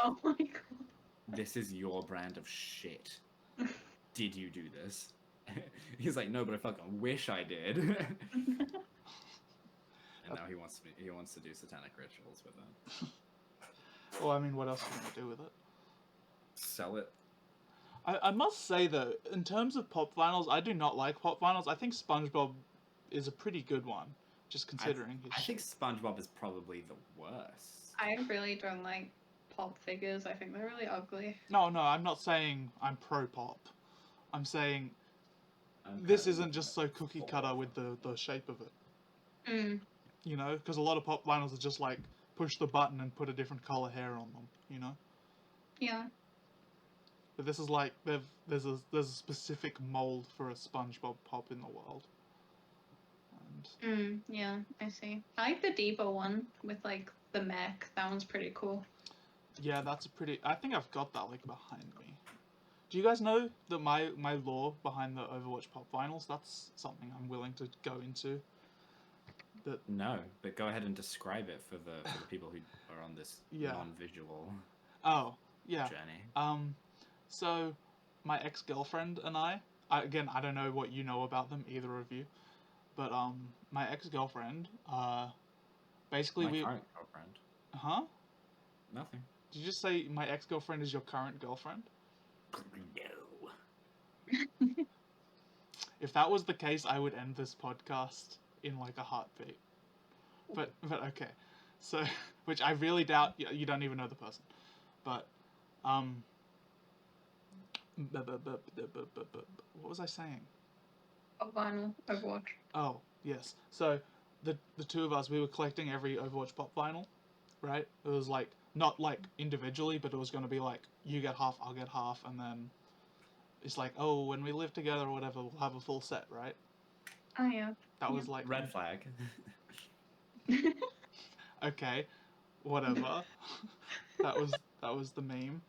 Oh my god. "This is your brand of shit. Did you do this?" He's like, "No, but I fucking wish I did." And now he wants to do satanic rituals with it. Well, I mean, what else are you gonna do with it? Sell it. I must say though, in terms of pop vinyls, I do not like pop vinyls. I think SpongeBob is a pretty good one, just considering his. I think SpongeBob is probably the worst. I really don't like pop figures. I think they're really ugly. No, I'm not saying I'm pro pop. I'm saying this isn't just so cookie cutter with the shape of it. Mm. You know, because a lot of pop vinyls are just like push the button and put a different color hair on them. You know. Yeah. But this is like there's a specific mold for a SpongeBob pop in the world. And Yeah, I see. I like the Diva one with like the mech. That one's pretty cool. yeah, that's a pretty. I think I've got that like behind me. Do you guys know that my lore behind the Overwatch pop vinyls? That's something I'm willing to go into. No, but go ahead and describe it for the people who are on this Yeah. non-visual Oh yeah. journey. So my ex-girlfriend and I again, I don't know what you know about them, either of you, but my ex-girlfriend, basically My we. current girlfriend. Huh? Nothing. Did you just say my ex-girlfriend is your current girlfriend? No. If that was the case, I would end this podcast in like a heartbeat. But okay, so which I really doubt you don't even know the person, but what was I saying? A vinyl Overwatch. Oh yes, so the two of us, we were collecting every Overwatch pop vinyl, right? It was like not like individually, but it was going to be like you get half, I'll get half, and then it's like, oh, when we live together or whatever, we'll have a full set, right? Oh yeah. That was like Red flag. okay, whatever. that was the meme.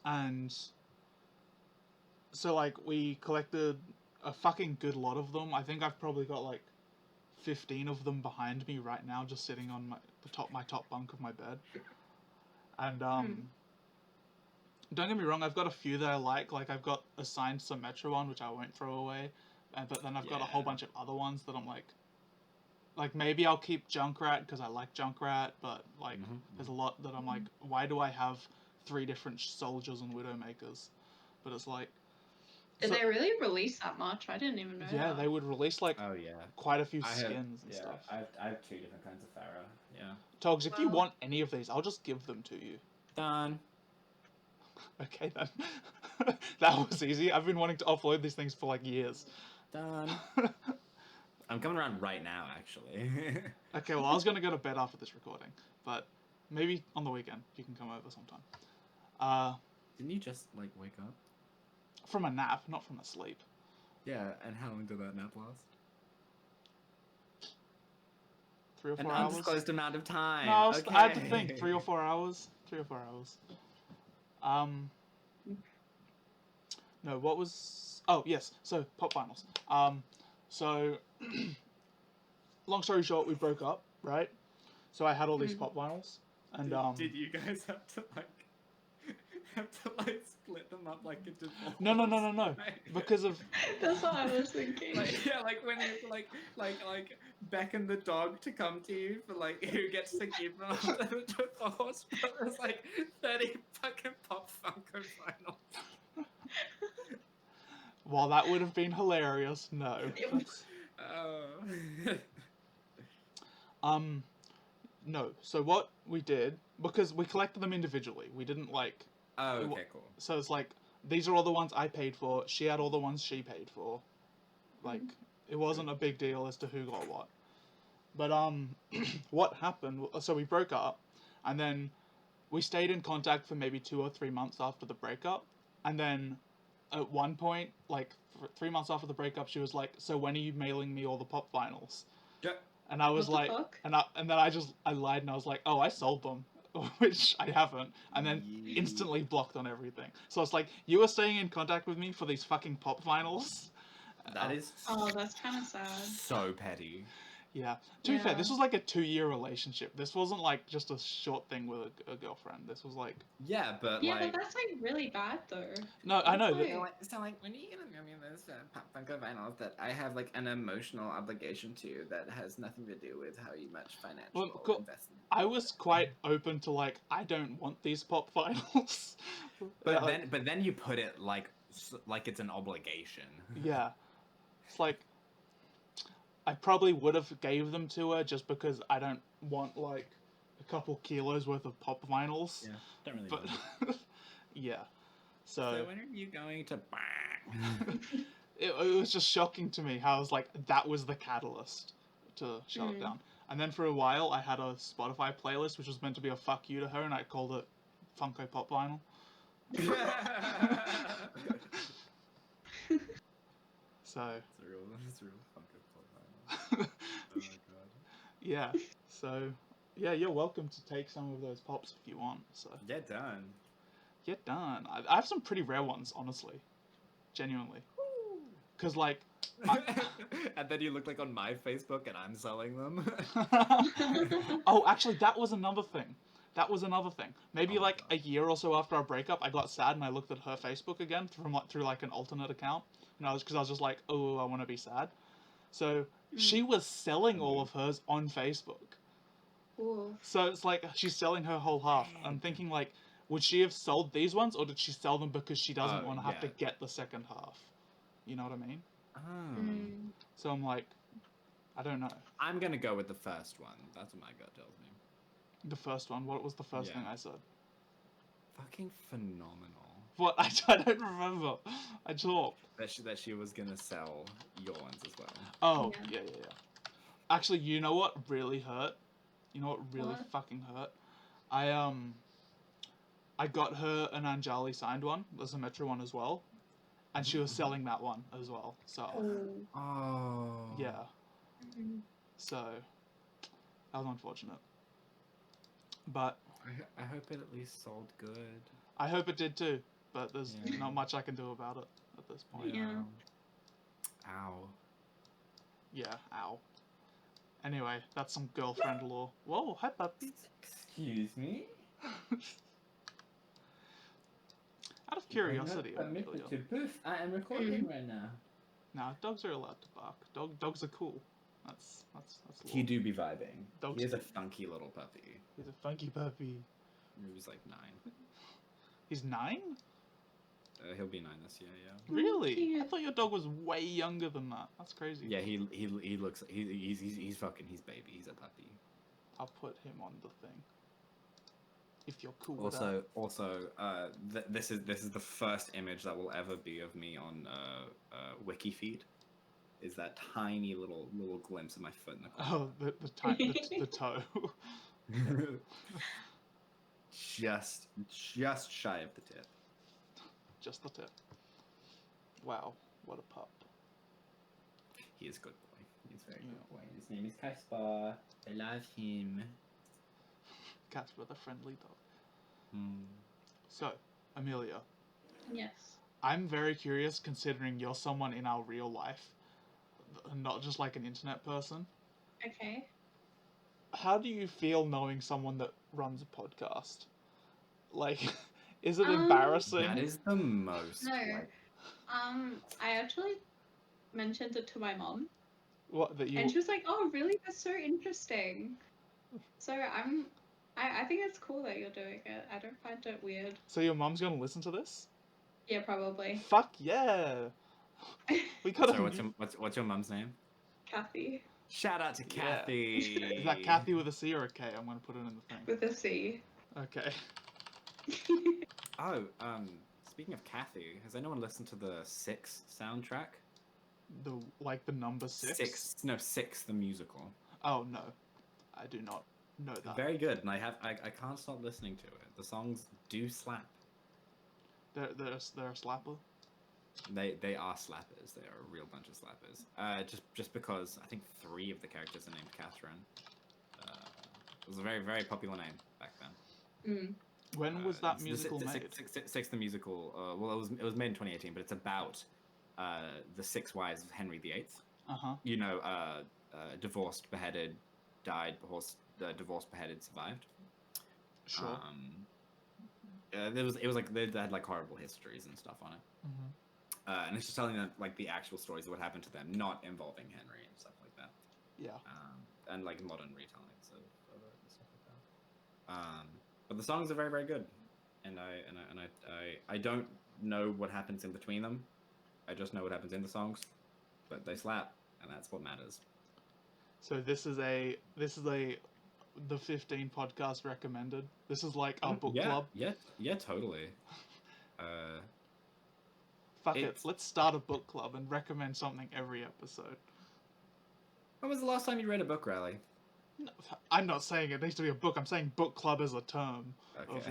And so like we collected a fucking good lot of them. I think I've probably got like 15 of them behind me right now, just sitting on my top bunk of my bed. And don't get me wrong, I've got a few that I like. Like I've got a signed Symmetra one, which I won't throw away. But then I've got a whole bunch of other ones that I'm like like maybe I'll keep Junkrat because I like Junkrat, but like there's a lot that I'm like, why do I have 3 different soldiers and Widowmakers? But it's like, Did they really release that much? I didn't even know. Yeah, that. they would release like Oh yeah. quite a few I have, skins and yeah, stuff. I have 2 different kinds of Farah. Yeah. Togs, if you Wow. want any of these, I'll just give them to you. Done. Okay then. That was easy. I've been wanting to offload these things for like years. Done. I'm coming around right now, actually. Okay, well I was gonna go to bed after this recording, but maybe on the weekend you can come over sometime. Didn't you just like wake up? From a nap, not from a sleep. Yeah, and how long did that nap last? 3 or 4 An hours. undisclosed amount of time. No, Okay. I had to think. 3 or 4 hours. 3 or 4 hours. No, what was? Oh yes. So pop vinyls. So long story short, we broke up, right? So I had all these pop vinyls, and Did you guys have to split them up like into balls? No. Because of That's what I was thinking. like when you like beckon the dog to come to you for like who gets to keep them after the divorce, but there's like 30 fucking pop Funko vinyls. while that would have been hilarious, no. Oh. No. So what we did, because we collected them individually, we didn't like. Oh, okay, cool. So it's like, these are all the ones I paid for, she had all the ones she paid for. Like, it wasn't a big deal as to who got what. But, what happened, so we broke up, and then we stayed in contact for maybe 2 or 3 months after the breakup, and then at one point, like, 3 months after the breakup, she was like, so when are you mailing me all the pop vinyls? Yeah. And I was What like, the fuck? and then I lied and I was like, oh, I sold them. Which I haven't, and then instantly blocked on everything. So it's like, you were staying in contact with me for these fucking pop vinyls? That is Oh, that's kind of sad. so petty. Yeah. To be fair, this Yeah. was like a 2-year relationship. This wasn't like just a short thing with a girlfriend. This was like... Yeah, but Yeah, like... but that's like really bad though. No, I know. That's So when are you gonna give me those pop Funko vinyls that I have like an emotional obligation to that has nothing to do with how much financial investment? I was quite open to like, I don't want these pop vinyls. But then you put it like it's an obligation. Yeah. It's like, I probably would have gave them to her just because I don't want like a couple kilos worth of pop vinyls. Yeah, don't really. But yeah. So when are you going to? it was just shocking to me how I was like, that was the catalyst to shut it down. And then for a while, I had a Spotify playlist which was meant to be a fuck you to her, and I called it Funko Pop Vinyl. So. It's a real Funko Pop Vinyl. Oh my god. Yeah. So, yeah, you're welcome to take some of those pops if you want. So. Get done. Get done. I have some pretty rare ones, honestly. Genuinely. Because, like... And then you look like on my Facebook and I'm selling them. Oh, actually, that was another thing. Maybe like a year or so after our breakup, I got sad and I looked at her Facebook again through like an alternate account. And I was just like, oh, I want to be sad. So she was selling all of hers on Facebook. Ooh. So it's like she's selling her whole half. I'm thinking like, would she have sold these ones, or did she sell them because she doesn't want to have to get the second half? You know what I mean? Oh. So I'm like, I don't know. I'm gonna go with the first one. That's what my gut tells me. The first one? What was the first thing I said? Fucking phenomenal. What? I don't remember. I talked. That she was gonna sell your ones as well. Oh, yeah. Actually, you know what really hurt? You know what really fucking hurt? I got her an Anjali signed one, the Symmetra one as well, and she was selling that one as well. So. Oh. Yeah. So, that was unfortunate. But. I hope it at least sold good. I hope it did too, but there's not much I can do about it at this point. Yeah. Ow. Yeah, ow. Anyway, that's some girlfriend lore. Whoa, hi puppy. Excuse me? Out of curiosity, I am recording right now. Nah, dogs are allowed to bark. Dogs are cool. That's He do be vibing. Dogs He is a do. funky little puppy. He's a funky puppy. He was like 9. He's 9? He'll be 9 this year, yeah. Really? I Cute. thought your dog was way younger than that. That's crazy. Yeah, he looks he's fucking he's baby. He's a puppy. I'll put him on the thing. If you're cool with that. Also, this is the first image that will ever be of me on WikiFeed. Is that tiny little glimpse of my foot in the corner. Oh, the toe. just shy of the tip. Just the tip. Wow, what a pup. He is a good boy. He's a very good boy. His name is Caspar. I love him. Casper, the friendly dog. Hmm. So, Amelia, Yes. I'm very curious considering you're someone in our real life, not just like an internet person. Okay. How do you feel knowing someone that runs a podcast? Like, is it Um, embarrassing? That is the most. No. Like, I actually mentioned it to my mom, What, that you... and she was like, "Oh, really? That's so interesting." So I think it's cool that you're doing it. I don't find it weird. So your mom's gonna listen to this? Yeah, probably. Fuck yeah! We gotta... so what's your mum's name? Kathy Shout out to Yeah. Kathy. Is that Kathy with a C or a K? I'm gonna put it in the thing. with a C. Okay. Oh, speaking of Kathy, has anyone listened to the 6 soundtrack? The number 6? 6 the musical. Oh no, I do not know that. Very good, and I can't stop listening to it. The songs do slap. They're a slapper. They are slappers. They are a real bunch of slappers. Just because I think 3 of the characters are named Catherine. It was a very, very popular name back then. Mm. When was that The musical made? 6 the musical. Well, it was made in 2018, but it's about the 6 wives of Henry VIII. Uh-huh. You know, divorced, beheaded, died, divorced, beheaded, survived. Sure. It was like they had like horrible histories and stuff on it. Mm-hmm. And it's just telling them like the actual stories of what happened to them, not involving Henry and stuff like that. Yeah. And like modern retellings of it and stuff like that. But the songs are very, very good, and I don't know what happens in between them. I just know what happens in the songs, but they slap, and that's what matters. So this is the 15 podcast recommended. This is like our book club. Yeah, totally. Fuck it. Let's start a book club and recommend something every episode. When was the last time you read a book, Riley? No, I'm not saying it needs to be a book. I'm saying book club as a term of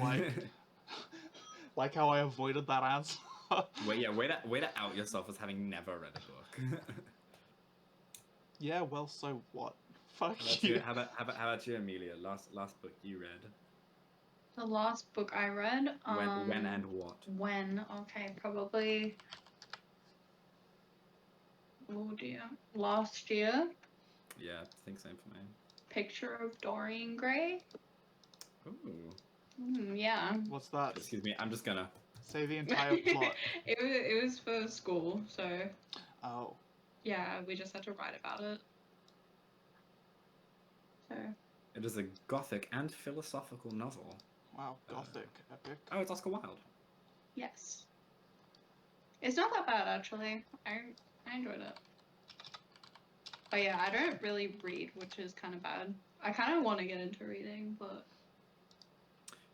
like how I avoided that answer. Way to out yourself as having never read a book. Yeah, well, so what? Fuck How about you. How about you, Amelia? Last book you read. The last book I read. When and what? When? Okay, probably. Oh dear. Last year. Yeah, I think same for me. Picture of Dorian Gray. Ooh. Yeah. What's that? Excuse me, I'm just gonna. Say the entire plot. It was for school, so Oh. yeah, we just had to write about it. So. It is a gothic and philosophical novel. Wow, gothic, epic. Oh, it's Oscar Wilde. Yes. It's not that bad actually. I enjoyed it. But yeah, I don't really read, which is kind of bad. I kind of want to get into reading, but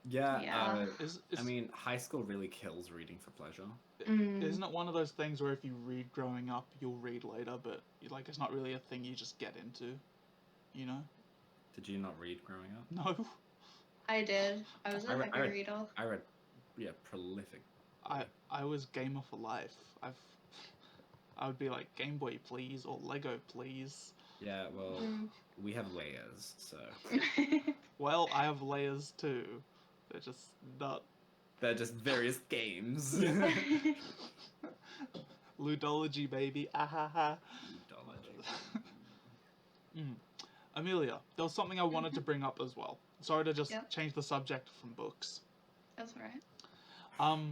Yeah. I mean, high school really kills reading for pleasure. Isn't it one of those things where if you read growing up, you'll read later, but like it's not really a thing you just get into, you know? Did you not read growing up? No. I did. I was a heavy reader. I read, prolific. I was gamer for life. I would be like, Game Boy please, or Lego please. Yeah, well, we have layers, so. Well, I have layers too. They're just not... They're just various games. Ludology, baby. Ahaha. Ludology. Amelia, there was something I wanted to bring up as well. Sorry to just change the subject from books. That's alright.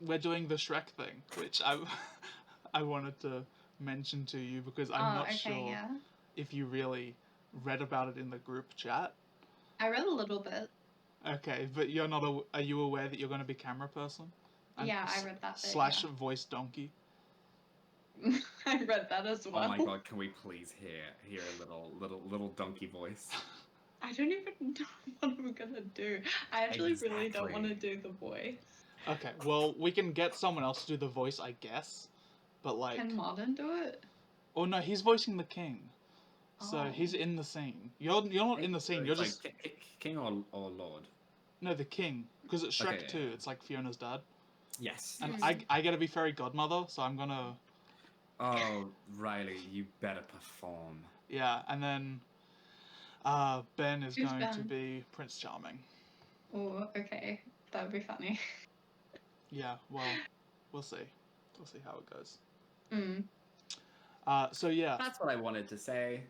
We're doing the Shrek thing, which I wanted to mention to you because I'm not okay, sure yeah. if you really read about it in the group chat. I read a little bit. Okay, but you're not. Are you aware that you're going to be camera person? And Yeah, I read that bit, slash voice donkey. I read that as well. Oh my god, can we please hear a little donkey voice? I don't even know what I'm gonna do. I actually really don't want to Exactly. do the voice. Okay, well we can get someone else to do the voice, I guess. But like, Can Martin do it? oh no, he's voicing the king, so Oh. he's in the scene. You're not in the scene. You're It's just like king or lord. no the king because it's Shrek Okay, 2. yeah. It's like Fiona's dad, Yes. and Mm. I get to be fairy godmother, so I'm gonna Oh, Riley, you better perform. yeah, and then Ben is Who's going to Ben? be Prince Charming. Oh, okay. That would be funny. Yeah, well, we'll see. We'll see how it goes. Mm. So yeah, That's what I wanted to say.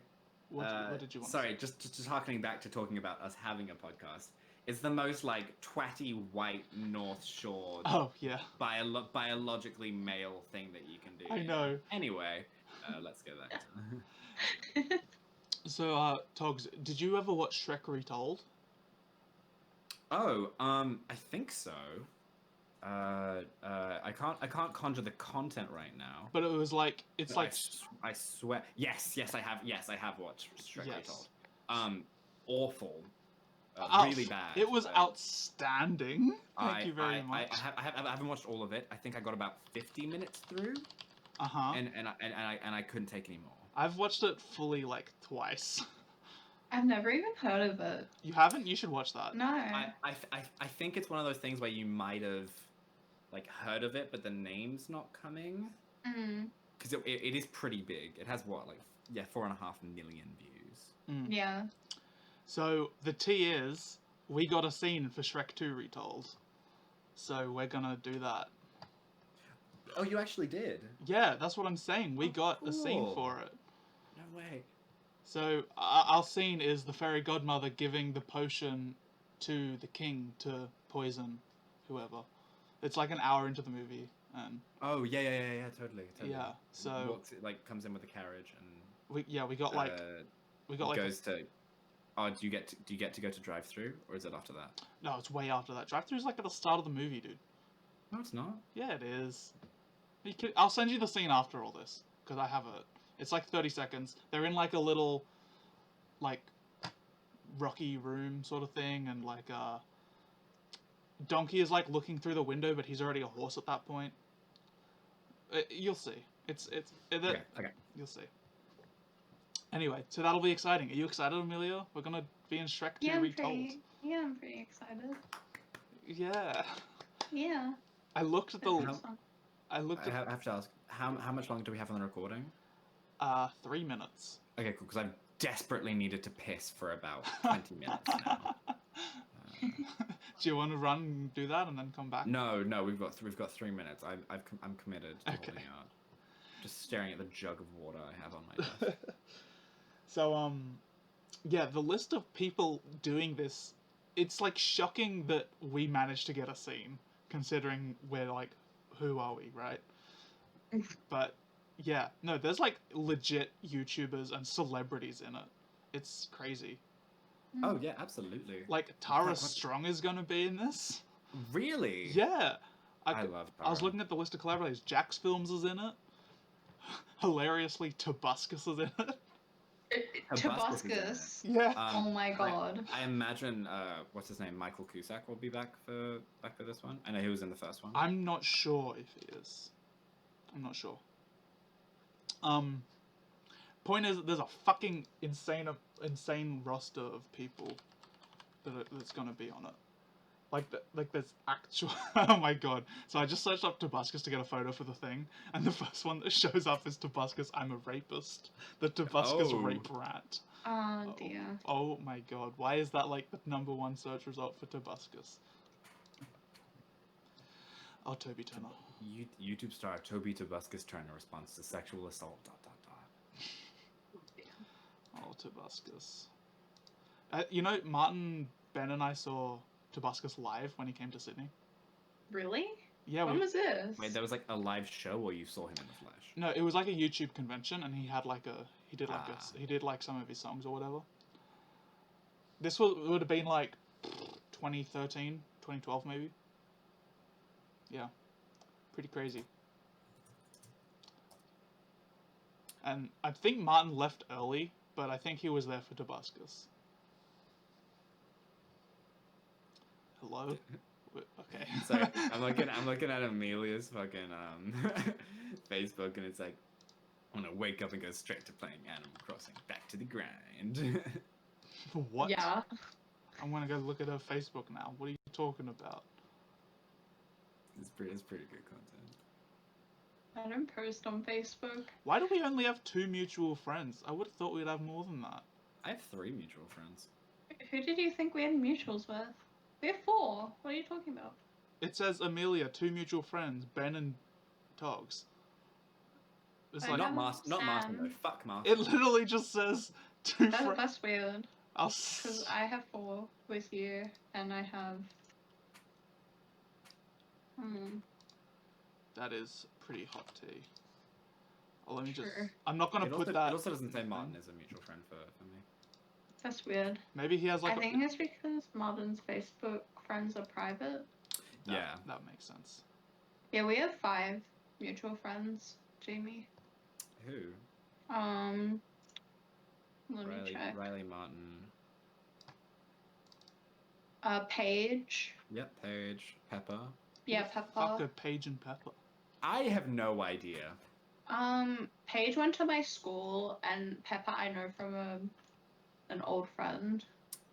what did you want? Sorry, just harkening back to talking about us having a podcast. It's the most like twatty white North Shore Oh yeah, biologically male thing that you can do. I know. Anyway, let's go back to. So Togs, did you ever watch Shrek Retold? Oh, I think so. I can't conjure the content right now. But it was like it's But like I swear. Yes, I have. Yes, I have watched Shrek Yes. Retold. Awful. Really bad. It was outstanding. Thank you very much. I haven't watched all of it. I think I got about 50 minutes through, and I couldn't take any more. I've watched it fully like twice. I've never even heard of it. You haven't? You should watch that. No. I think it's one of those things where you might have like heard of it, but the name's not coming. Mm. Because it is pretty big. It has what, like 4.5 million views. Yeah. So the tea is we got a scene for Shrek 2 Retold. So we're gonna do that. Oh, you actually did? Yeah, that's what I'm saying. We got a scene cool. for it. No way. So our scene is the fairy godmother giving the potion to the king to poison whoever. It's like an hour into the movie, and Oh yeah, totally. yeah. So comes in with a carriage and we got like goes to. Oh, do you get to go to drive-through, or is it after that? No, it's way after that. Drive-through's like at the start of the movie, dude. No, it's not. Yeah, it is. I'll send you the scene after all this because I have it. It's like 30 seconds. They're in like a little, like, rocky room sort of thing, and like Donkey is like looking through the window, but he's already a horse at that point. You'll see. Okay. You'll see. Anyway, so that'll be exciting. Are you excited, Amelia? We're gonna be in Shrek 2 Retold. I'm pretty excited. Yeah. Yeah. I looked at the. I have to ask, how much longer do we have on the recording? 3 minutes. Okay, cool. Because I've desperately needed to piss for about 20 minutes now. Do you want to run and do that and then come back? No, we've got 3 minutes. I'm committed to holding out. Just staring at the jug of water I have on my desk. So yeah, the list of people doing this, it's like shocking that we managed to get a scene, considering we're like, who are we, right? But yeah, no, there's like legit YouTubers and celebrities in it. It's crazy. Oh yeah, absolutely. Like Tara Strong is gonna be in this. Really? Yeah. I love Tara. I was looking at the list of collaborators. Jax Films is in it. Hilariously, Tobuscus is in it. Tobuscus. Yeah. Oh my god. I imagine what's his name, Michael Cusack will be back for this one. I know he was in the first one. I'm not sure if he is. I'm not sure. Point is, there's a fucking insane roster of people that's gonna be on it. Like there's actual. Oh my god! So I just searched up Tobuscus to get a photo for the thing, and the first one that shows up is Tobuscus. I'm a rapist. The Tobuscus rape rat. Oh dear. Oh my god! Why is that like the _1 search result for Tobuscus? Oh, Toby Turner. YouTube star Toby Tobuscus Turner responds to sexual assault. ... Oh, Tobuscus. You know, Martin, Ben, and I saw Tobuscus live when he came to Sydney. Really? Yeah, When was this? Wait, there was like a live show, or you saw him in the flesh? no, it was like a YouTube convention, and he had like he did Ah. some of his songs or whatever. This would have been like 2013, 2012 maybe. Yeah, pretty crazy. And I think Martin left early, but I think he was there for Tobuscus. Hello? Okay. So I'm looking at Amelia's fucking Facebook, and it's like, I'm gonna wake up and go straight to playing Animal Crossing. Back to the grind. What? Yeah. I'm gonna go look at her Facebook now. What are you talking about? It's pretty good content. I don't post on Facebook. Why do we only have 2 mutual friends? I would have thought we'd have more than that. I have 3 mutual friends. Who did you think we had mutuals with? We have 4. What are you talking about? It says Amelia, 2 mutual friends, Ben and Togs. It's I like know. Not Martin though. Sam. Fuck Martin. it literally just says 2 friends. That's weird. Because I have 4 with you, and I have. That is pretty hot tea. Oh, let me just. Sure. I'm not gonna put that. It also doesn't say Martin is a mutual friend for me. That's weird. Maybe he has like. I think it's because Martin's Facebook friends are private. Yeah. That makes sense. Yeah, we have 5 mutual friends, Jamie. Who? Let me check. Riley Martin. Paige. Yep, Paige. Pepper. Yeah, Fuck Pepper. a Paige and Pepper. I have no idea. Paige went to my school, and Pepper I know from an old friend.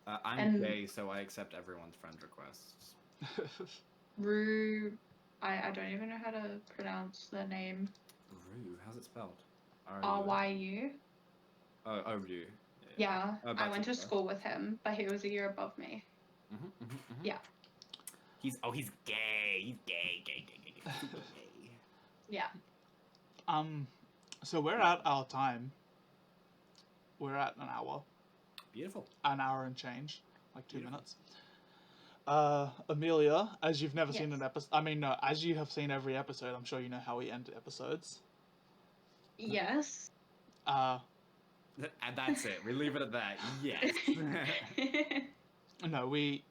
I'm And- gay, so I accept everyone's friend requests. Rue. I don't even know how to pronounce their name. Rue, how's it spelled? RYU. Oh, Rue. Yeah, Oh, I went to that's okay. school with him, but he was a year above me. Yeah. He's gay. He's gay. Super gay. Yeah. So we're at our time. We're at an hour. Beautiful. An hour and change. Like 2 Beautiful. minutes. Amelia, as you've never seen Yes. an episode... I mean, no, as you have seen every episode, I'm sure you know how we end episodes. Yes. And that's it. We leave it at that. Yes. No, we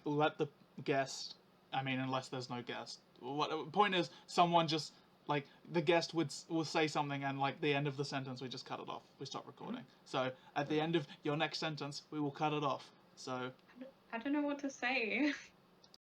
let the guest... I mean, unless there's no guest. What point is, someone just... Like, the guest will say something, and, like, the end of the sentence, we just cut it off. We stop recording. So, at the end of your next sentence, we will cut it off. So... I don't know what to say.